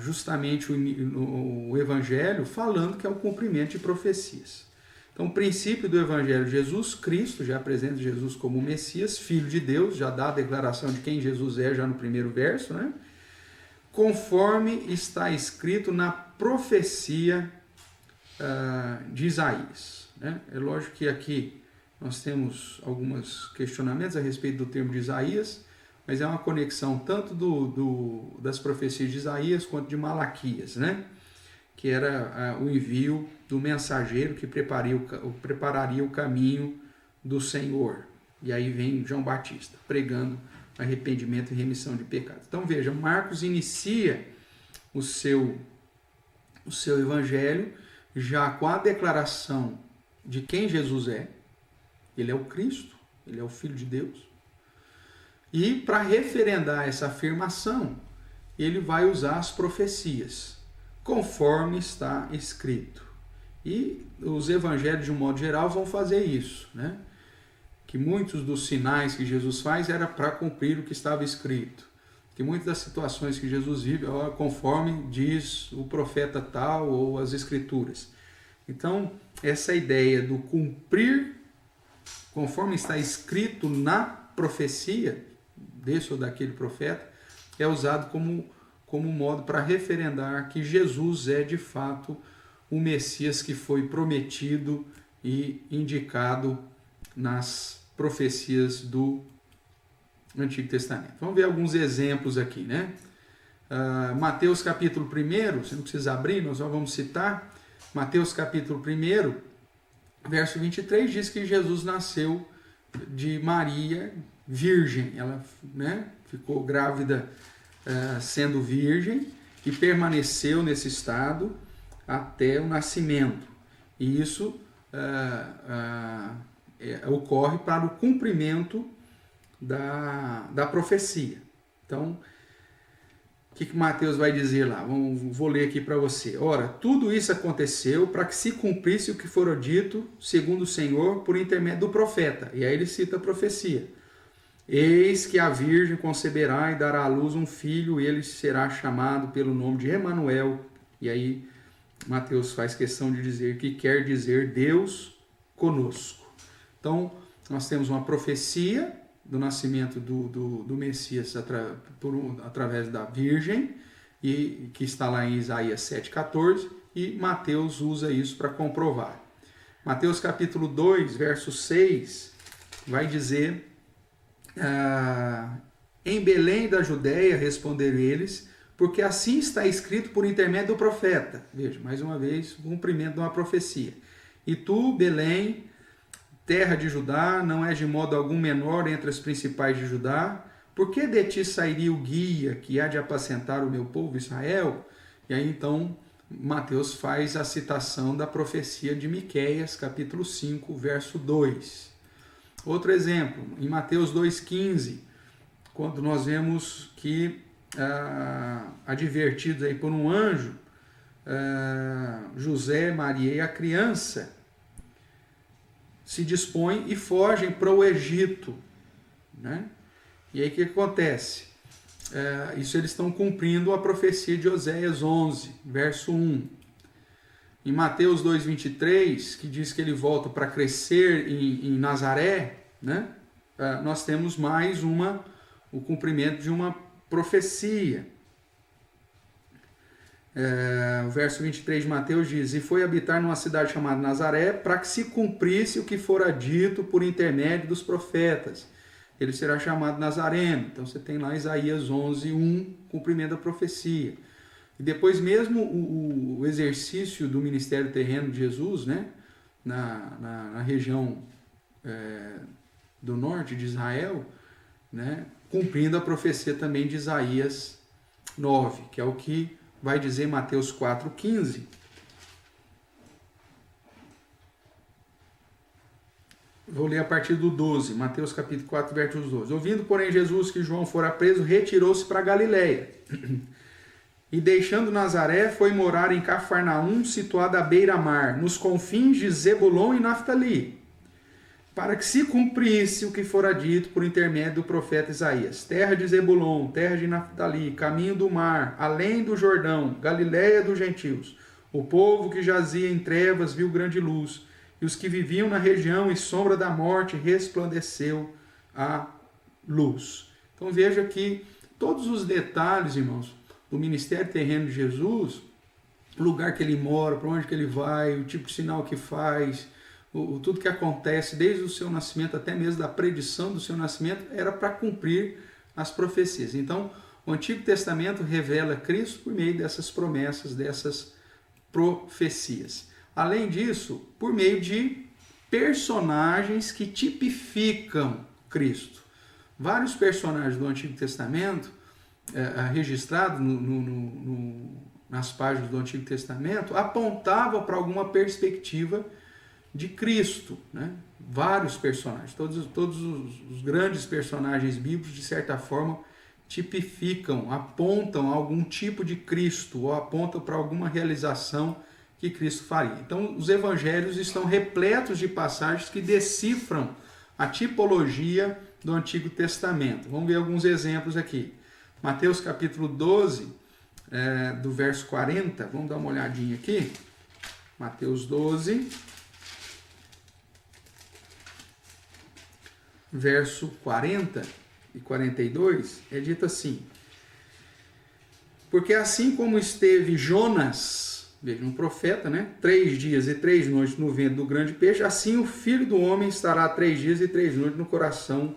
justamente o evangelho falando que é o cumprimento de profecias. Então, o princípio do evangelho, Jesus Cristo já apresenta Jesus como Messias, Filho de Deus, já dá a declaração de quem Jesus é já no primeiro verso, né? Conforme está escrito na profecia de Isaías, né? É lógico que aqui nós temos alguns questionamentos a respeito do termo de Isaías, mas é uma conexão tanto das profecias de Isaías quanto de Malaquias, né? Que era o envio do mensageiro que prepararia o caminho do Senhor. E aí vem João Batista pregando arrependimento e remissão de pecados. Então veja, Marcos inicia o seu evangelho já com a declaração de quem Jesus é. Ele é o Cristo, ele é o Filho de Deus. E para referendar essa afirmação, ele vai usar as profecias, conforme está escrito. E os evangelhos, de um modo geral, vão fazer isso, né? Que muitos dos sinais que Jesus faz era para cumprir o que estava escrito. Que muitas das situações que Jesus vive, conforme diz o profeta tal ou as escrituras. Então, essa ideia do cumprir conforme está escrito na profecia desse ou daquele profeta é usado como modo para referendar que Jesus é de fato o Messias que foi prometido e indicado nas profecias do Antigo Testamento. Vamos ver alguns exemplos aqui, né? Mateus capítulo 1, você não precisa abrir, nós só vamos citar. Mateus capítulo 1, verso 23, diz que Jesus nasceu de Maria virgem. Ela, né, ficou grávida sendo virgem e permaneceu nesse estado até o nascimento. E isso ocorre para o cumprimento da profecia. Então, o que Mateus vai dizer lá? Vou ler aqui para você. Ora, tudo isso aconteceu para que se cumprisse o que fora dito, segundo o Senhor, por intermédio do profeta. E aí ele cita a profecia. Eis que a virgem conceberá e dará à luz um filho, e ele será chamado pelo nome de Emanuel. E aí Mateus faz questão de dizer que quer dizer Deus conosco. Então, nós temos uma profecia do nascimento do Messias através da Virgem, e que está lá em Isaías 7,14, e Mateus usa isso para comprovar. Mateus capítulo 2, verso 6, vai dizer, em Belém da Judéia responderam eles, porque assim está escrito por intermédio do profeta. Veja, mais uma vez, o cumprimento de uma profecia. E tu, Belém, terra de Judá, não és de modo algum menor entre as principais de Judá, porque de ti sairia o guia que há de apacentar o meu povo Israel? E aí então Mateus faz a citação da profecia de Miqueias, capítulo 5, verso 2. Outro exemplo, em Mateus 2,15, quando nós vemos que, advertidos aí por um anjo, José, Maria e a criança se dispõem e fogem para o Egito, né? E aí o que acontece? Isso eles estão cumprindo a profecia de Oséias 11, verso 1. Em Mateus 2,23, que diz que ele volta para crescer em Nazaré, né? Nós temos mais o cumprimento de uma profecia. O verso 23 de Mateus diz: e foi habitar numa cidade chamada Nazaré, para que se cumprisse o que fora dito por intermédio dos profetas. Ele será chamado Nazareno. Então você tem lá Isaías 11, 1, cumprimento da profecia. E depois mesmo o exercício do ministério terreno de Jesus, né, na região do norte de Israel, né, cumprindo a profecia também de Isaías 9, que é o que vai dizer Mateus 4,15. Vou ler a partir do 12, Mateus capítulo 4, verso 12. Ouvindo, porém, Jesus que João fora preso, retirou-se para Galiléia. E deixando Nazaré, foi morar em Cafarnaum, situada à beira-mar, nos confins de Zebulon e Naftali, para que se cumprisse o que fora dito por intermédio do profeta Isaías. Terra de Zebulon, terra de Naftali, caminho do mar, além do Jordão, Galiléia dos gentios. O povo que jazia em trevas viu grande luz, e os que viviam na região e sombra da morte resplandeceu a luz. Então veja que todos os detalhes, irmãos, do ministério terreno de Jesus, o lugar que ele mora, para onde que ele vai, o tipo de sinal que faz, tudo que acontece desde o seu nascimento, até mesmo da predição do seu nascimento, era para cumprir as profecias. Então, o Antigo Testamento revela Cristo por meio dessas promessas, dessas profecias. Além disso, por meio de personagens que tipificam Cristo. Vários personagens do Antigo Testamento, registrados nas páginas do Antigo Testamento, apontavam para alguma perspectiva de Cristo, né? Vários personagens, todos os grandes personagens bíblicos, de certa forma, tipificam, apontam a algum tipo de Cristo, ou apontam para alguma realização que Cristo faria. Então, os evangelhos estão repletos de passagens que decifram a tipologia do Antigo Testamento. Vamos ver alguns exemplos aqui. Mateus capítulo 12, do verso 40, vamos dar uma olhadinha aqui. Mateus 12, verso 40 e 42, é dito assim: porque assim como esteve Jonas veja, um profeta, né? 3 dias e 3 noites no ventre do grande peixe, assim o Filho do Homem estará 3 dias e 3 noites no coração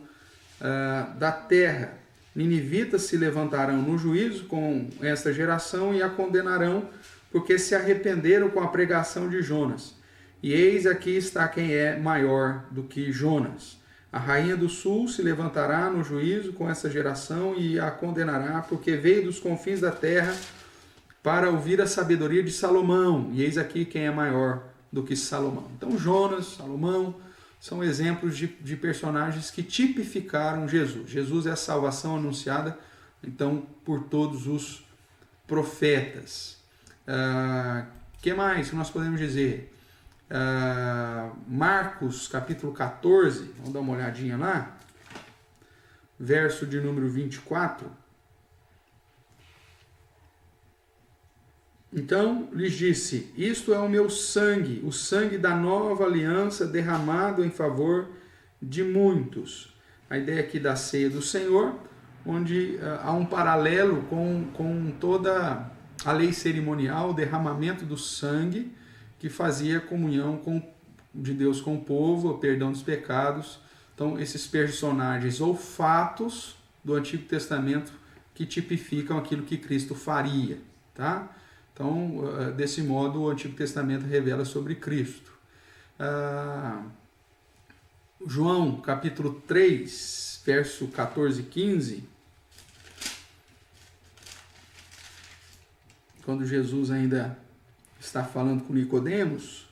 da terra. Ninivitas se levantarão no juízo com esta geração e a condenarão, porque se arrependeram com a pregação de Jonas. E eis aqui está quem é maior do que Jonas. A rainha do sul se levantará no juízo com essa geração e a condenará, porque veio dos confins da terra para ouvir a sabedoria de Salomão. E eis aqui quem é maior do que Salomão. Então Jonas, Salomão, são exemplos de personagens que tipificaram Jesus. Jesus é a salvação anunciada, então, por todos os profetas. Que mais que nós podemos dizer? Marcos, capítulo 14, vamos dar uma olhadinha lá, verso de número 24. Então lhes disse: isto é o meu sangue, o sangue da nova aliança derramado em favor de muitos. A ideia aqui da ceia do Senhor, onde há um paralelo com toda a lei cerimonial, o derramamento do sangue, que fazia comunhão de Deus com o povo, o perdão dos pecados. Então, esses personagens ou fatos do Antigo Testamento que tipificam aquilo que Cristo faria, tá? Então, desse modo, o Antigo Testamento revela sobre Cristo. João, capítulo 3, verso 14 e 15, quando Jesus ainda está falando com Nicodemos,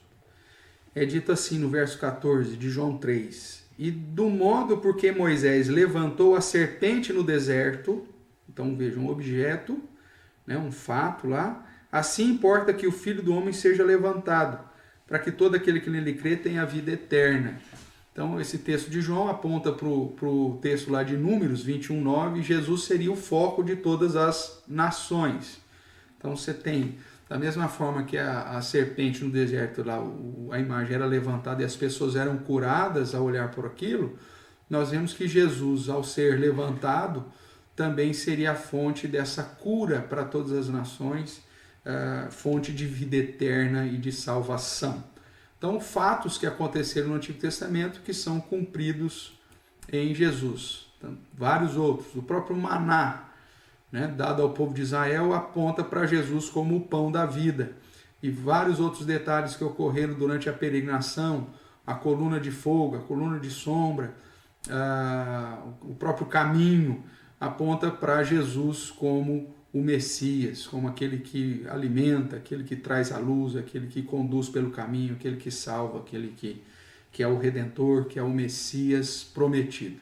é dito assim no verso 14 de João 3: e do modo porque Moisés levantou a serpente no deserto, então veja, um objeto, né, um fato lá, assim importa que o Filho do Homem seja levantado, para que todo aquele que nele crê tenha a vida eterna. Então esse texto de João aponta para o texto lá de Números 21:9, Jesus seria o foco de todas as nações. Então você tem, da mesma forma que a serpente no deserto, lá, a imagem era levantada e as pessoas eram curadas ao olhar por aquilo, nós vemos que Jesus, ao ser levantado, também seria a fonte dessa cura para todas as nações, fonte de vida eterna e de salvação. Então, fatos que aconteceram no Antigo Testamento que são cumpridos em Jesus. Então, vários outros. O próprio maná, né, dado ao povo de Israel, aponta para Jesus como o pão da vida. E vários outros detalhes que ocorreram durante a peregrinação, a coluna de fogo, a coluna de sombra, o próprio caminho, aponta para Jesus como o Messias, como aquele que alimenta, aquele que traz a luz, aquele que conduz pelo caminho, aquele que salva, aquele que é o Redentor, que é o Messias prometido.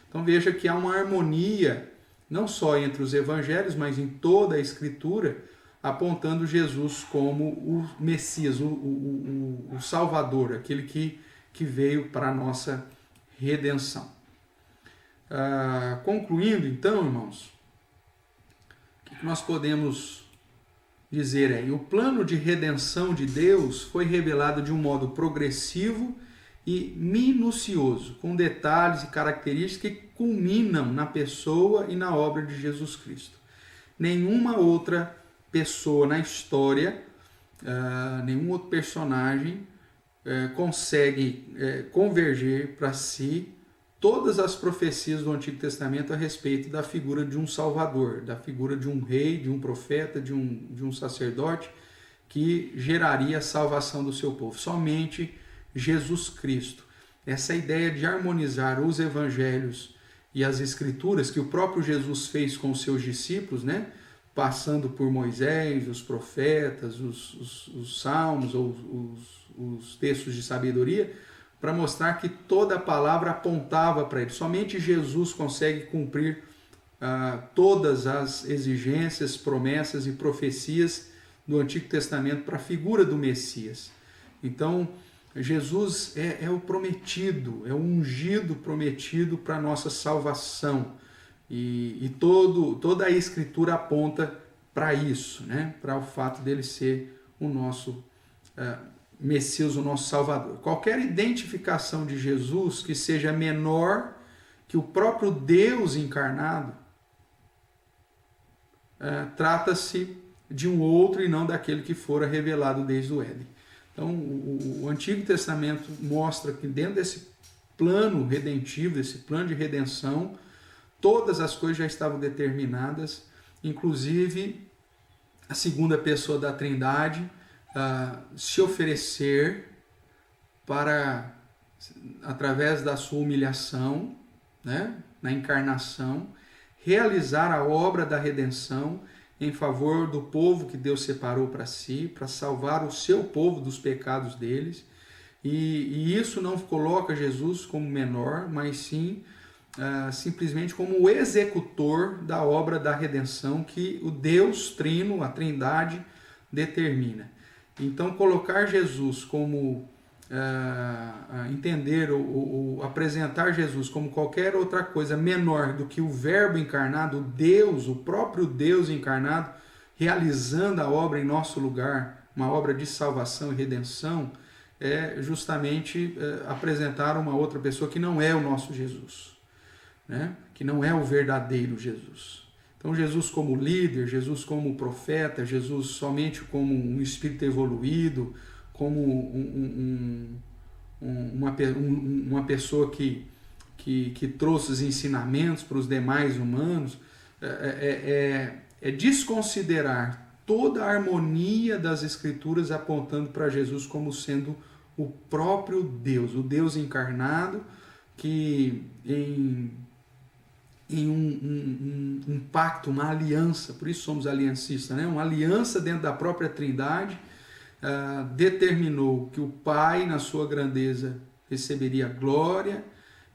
Então veja que há uma harmonia não só entre os evangelhos, mas em toda a Escritura, apontando Jesus como o Messias, o Salvador, aquele que veio para a nossa redenção. Concluindo, então, irmãos, o que nós podemos dizer aí? O plano de redenção de Deus foi revelado de um modo progressivo e minucioso, com detalhes e características que culminam na pessoa e na obra de Jesus Cristo. Nenhuma outra pessoa na história, nenhum outro personagem consegue converger para si todas as profecias do Antigo Testamento a respeito da figura de um Salvador, da figura de um rei, de um profeta, de um sacerdote que geraria a salvação do seu povo. Somente Jesus Cristo. Essa ideia de harmonizar os evangelhos e as escrituras que o próprio Jesus fez com os seus discípulos, né? Passando por Moisés, os profetas, os salmos, os textos de sabedoria, para mostrar que toda a palavra apontava para ele. Somente Jesus consegue cumprir todas as exigências, promessas e profecias do Antigo Testamento para a figura do Messias. Então, Jesus é o prometido, é o ungido prometido para a nossa salvação. E toda a Escritura aponta para isso, né? Para o fato dele ser o nosso Messias, o nosso Salvador. Qualquer identificação de Jesus que seja menor que o próprio Deus encarnado, trata-se de um outro e não daquele que fora revelado desde o Éden. Então, o Antigo Testamento mostra que dentro desse plano redentivo, desse plano de redenção, todas as coisas já estavam determinadas, inclusive a segunda pessoa da Trindade se oferecer para, através da sua humilhação, né, na encarnação, realizar a obra da redenção em favor do povo que Deus separou para si, para salvar o seu povo dos pecados deles. E isso não coloca Jesus como menor, mas sim simplesmente como o executor da obra da redenção que o Deus Trino, a Trindade, determina. Então, colocar Jesus como entender ou apresentar Jesus como qualquer outra coisa menor do que o Verbo encarnado, o Deus, o próprio Deus encarnado, realizando a obra em nosso lugar, uma obra de salvação e redenção, é justamente apresentar uma outra pessoa que não é o nosso Jesus, né? Que não é o verdadeiro Jesus. Então, Jesus como líder, Jesus como profeta, Jesus somente como um espírito evoluído, como uma pessoa que trouxe os ensinamentos para os demais humanos, é desconsiderar toda a harmonia das Escrituras apontando para Jesus como sendo o próprio Deus, o Deus encarnado, que em um pacto, uma aliança, por isso somos aliancistas, né? Uma aliança dentro da própria Trindade, determinou que o Pai, na sua grandeza, receberia glória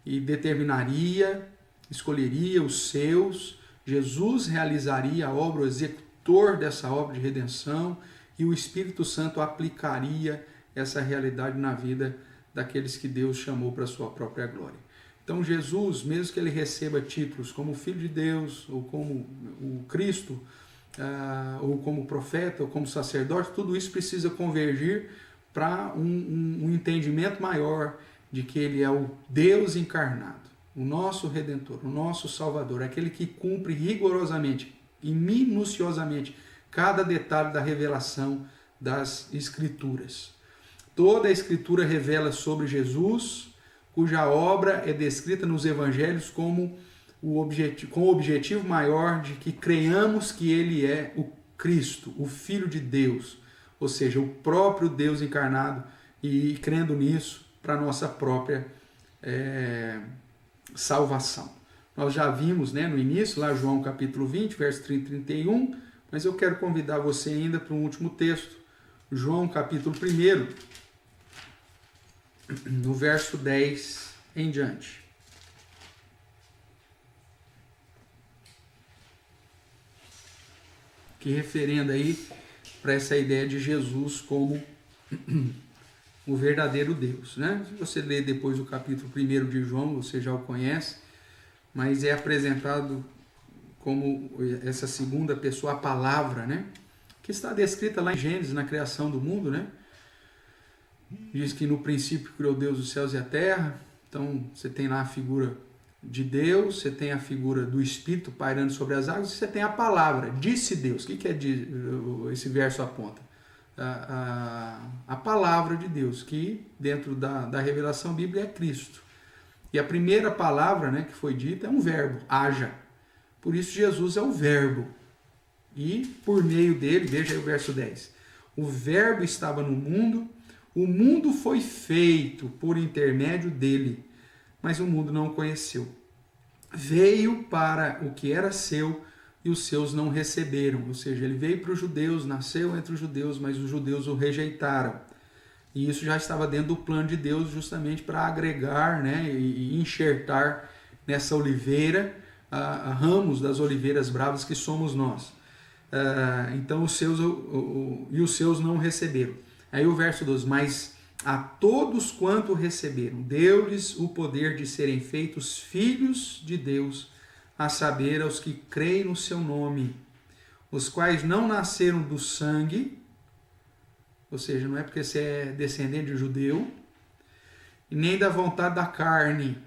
e determinaria, escolheria os seus, Jesus realizaria a obra, o executor dessa obra de redenção, e o Espírito Santo aplicaria essa realidade na vida daqueles que Deus chamou para a sua própria glória. Então Jesus, mesmo que ele receba títulos como Filho de Deus, ou como o Cristo, ou como profeta, ou como sacerdote, tudo isso precisa convergir para um entendimento maior de que ele é o Deus encarnado, o nosso Redentor, o nosso Salvador, aquele que cumpre rigorosamente e minuciosamente cada detalhe da revelação das Escrituras. Toda a Escritura revela sobre Jesus, cuja obra é descrita nos Evangelhos como com o objetivo maior de que creiamos que ele é o Cristo, o Filho de Deus, ou seja, o próprio Deus encarnado, e crendo nisso para a nossa própria salvação. Nós já vimos, né, no início, lá João capítulo 20, verso 30 e 31, mas eu quero convidar você ainda para um último texto, João capítulo 1, no verso 10 em diante. Que referenda aí para essa ideia de Jesus como o verdadeiro Deus, né? Se você ler depois o capítulo 1 de João, você já o conhece, mas é apresentado como essa segunda pessoa, a palavra, né? Que está descrita lá em Gênesis, na criação do mundo, né? Diz que no princípio criou Deus os céus e a terra. Então você tem lá a figura de Deus, você tem a figura do Espírito pairando sobre as águas, você tem a palavra, disse Deus. O que esse verso aponta? A palavra de Deus, que dentro da revelação bíblica é Cristo. E a primeira palavra, né, que foi dita é um verbo, haja. Por isso Jesus é o verbo. E por meio dele, veja aí o verso 10, o verbo estava no mundo, o mundo foi feito por intermédio dele, mas o mundo não o conheceu. Veio para o que era seu e os seus não receberam. Ou seja, ele veio para os judeus, nasceu entre os judeus, mas os judeus o rejeitaram. E isso já estava dentro do plano de Deus, justamente para agregar, né, e enxertar nessa oliveira ramos das oliveiras bravas que somos nós. Então os seus não receberam. Aí o verso 12, mas a todos quanto receberam, deu-lhes o poder de serem feitos filhos de Deus, a saber, aos que creem no seu nome, os quais não nasceram do sangue, ou seja, não é porque você é descendente de judeu, e nem da vontade da carne,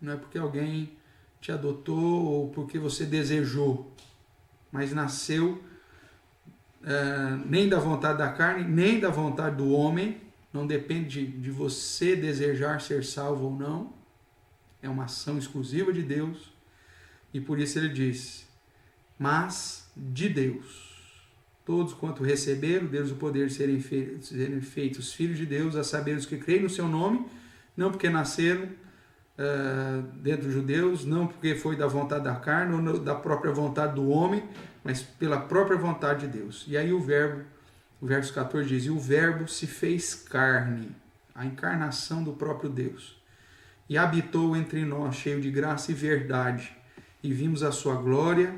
não é porque alguém te adotou ou porque você desejou, mas nasceu nem da vontade da carne, nem da vontade do homem. Não depende de você desejar ser salvo ou não. É uma ação exclusiva de Deus. E por isso ele diz, mas de Deus. Todos quanto receberam, Deus o poder de serem feitos filhos de Deus, a saber os que creem no seu nome, não porque nasceram dentro dos judeus, não porque foi da vontade da carne ou da própria vontade do homem, mas pela própria vontade de Deus. E aí o verso 14 diz, e o verbo se fez carne, a encarnação do próprio Deus, e habitou entre nós, cheio de graça e verdade, e vimos a sua glória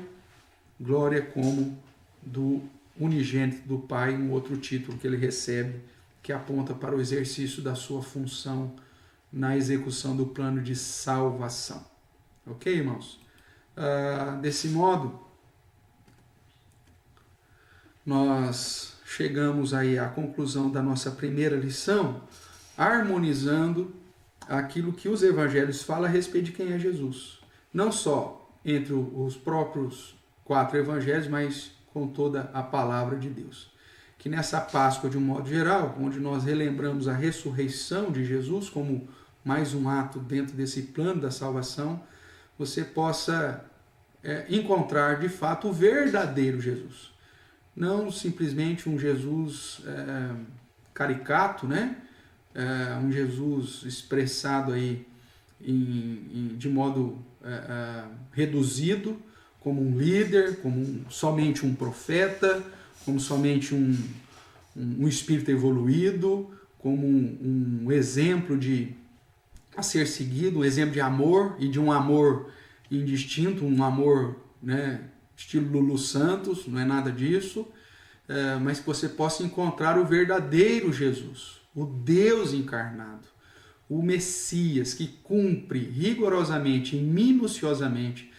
como do unigênito do Pai, um outro título que ele recebe, que aponta para o exercício da sua função na execução do plano de salvação. Ok, irmãos? Desse modo, nós chegamos aí à conclusão da nossa primeira lição, harmonizando aquilo que os evangelhos falam a respeito de quem é Jesus. Não só entre os próprios 4 evangelhos, mas com toda a palavra de Deus. Que nessa Páscoa, de um modo geral, onde nós relembramos a ressurreição de Jesus como mais um ato dentro desse plano da salvação, você possa encontrar de fato o verdadeiro Jesus. Não simplesmente um Jesus caricato, né? Um Jesus expressado aí de modo reduzido, como um líder, como somente um profeta, como somente um espírito evoluído, como um exemplo a ser seguido, um exemplo de amor, e de um amor indistinto, um amor, né, estilo Lulu Santos, não é nada disso, mas que você possa encontrar o verdadeiro Jesus, o Deus encarnado, o Messias, que cumpre rigorosamente e minuciosamente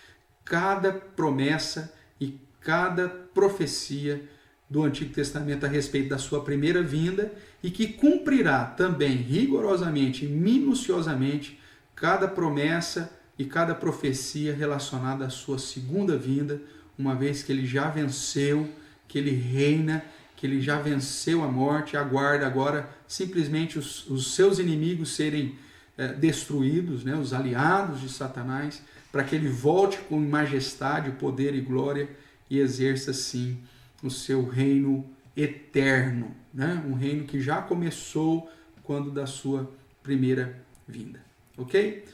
cada promessa e cada profecia do Antigo Testamento a respeito da sua primeira vinda e que cumprirá também rigorosamente e minuciosamente cada promessa e cada profecia relacionada à sua segunda vinda, uma vez que ele já venceu, que ele reina, que ele já venceu a morte, aguarda agora simplesmente os seus inimigos serem destruídos, né, os aliados de Satanás, para que ele volte com majestade, poder e glória e exerça assim o seu reino eterno, né? Um reino que já começou quando da sua primeira vinda. Ok?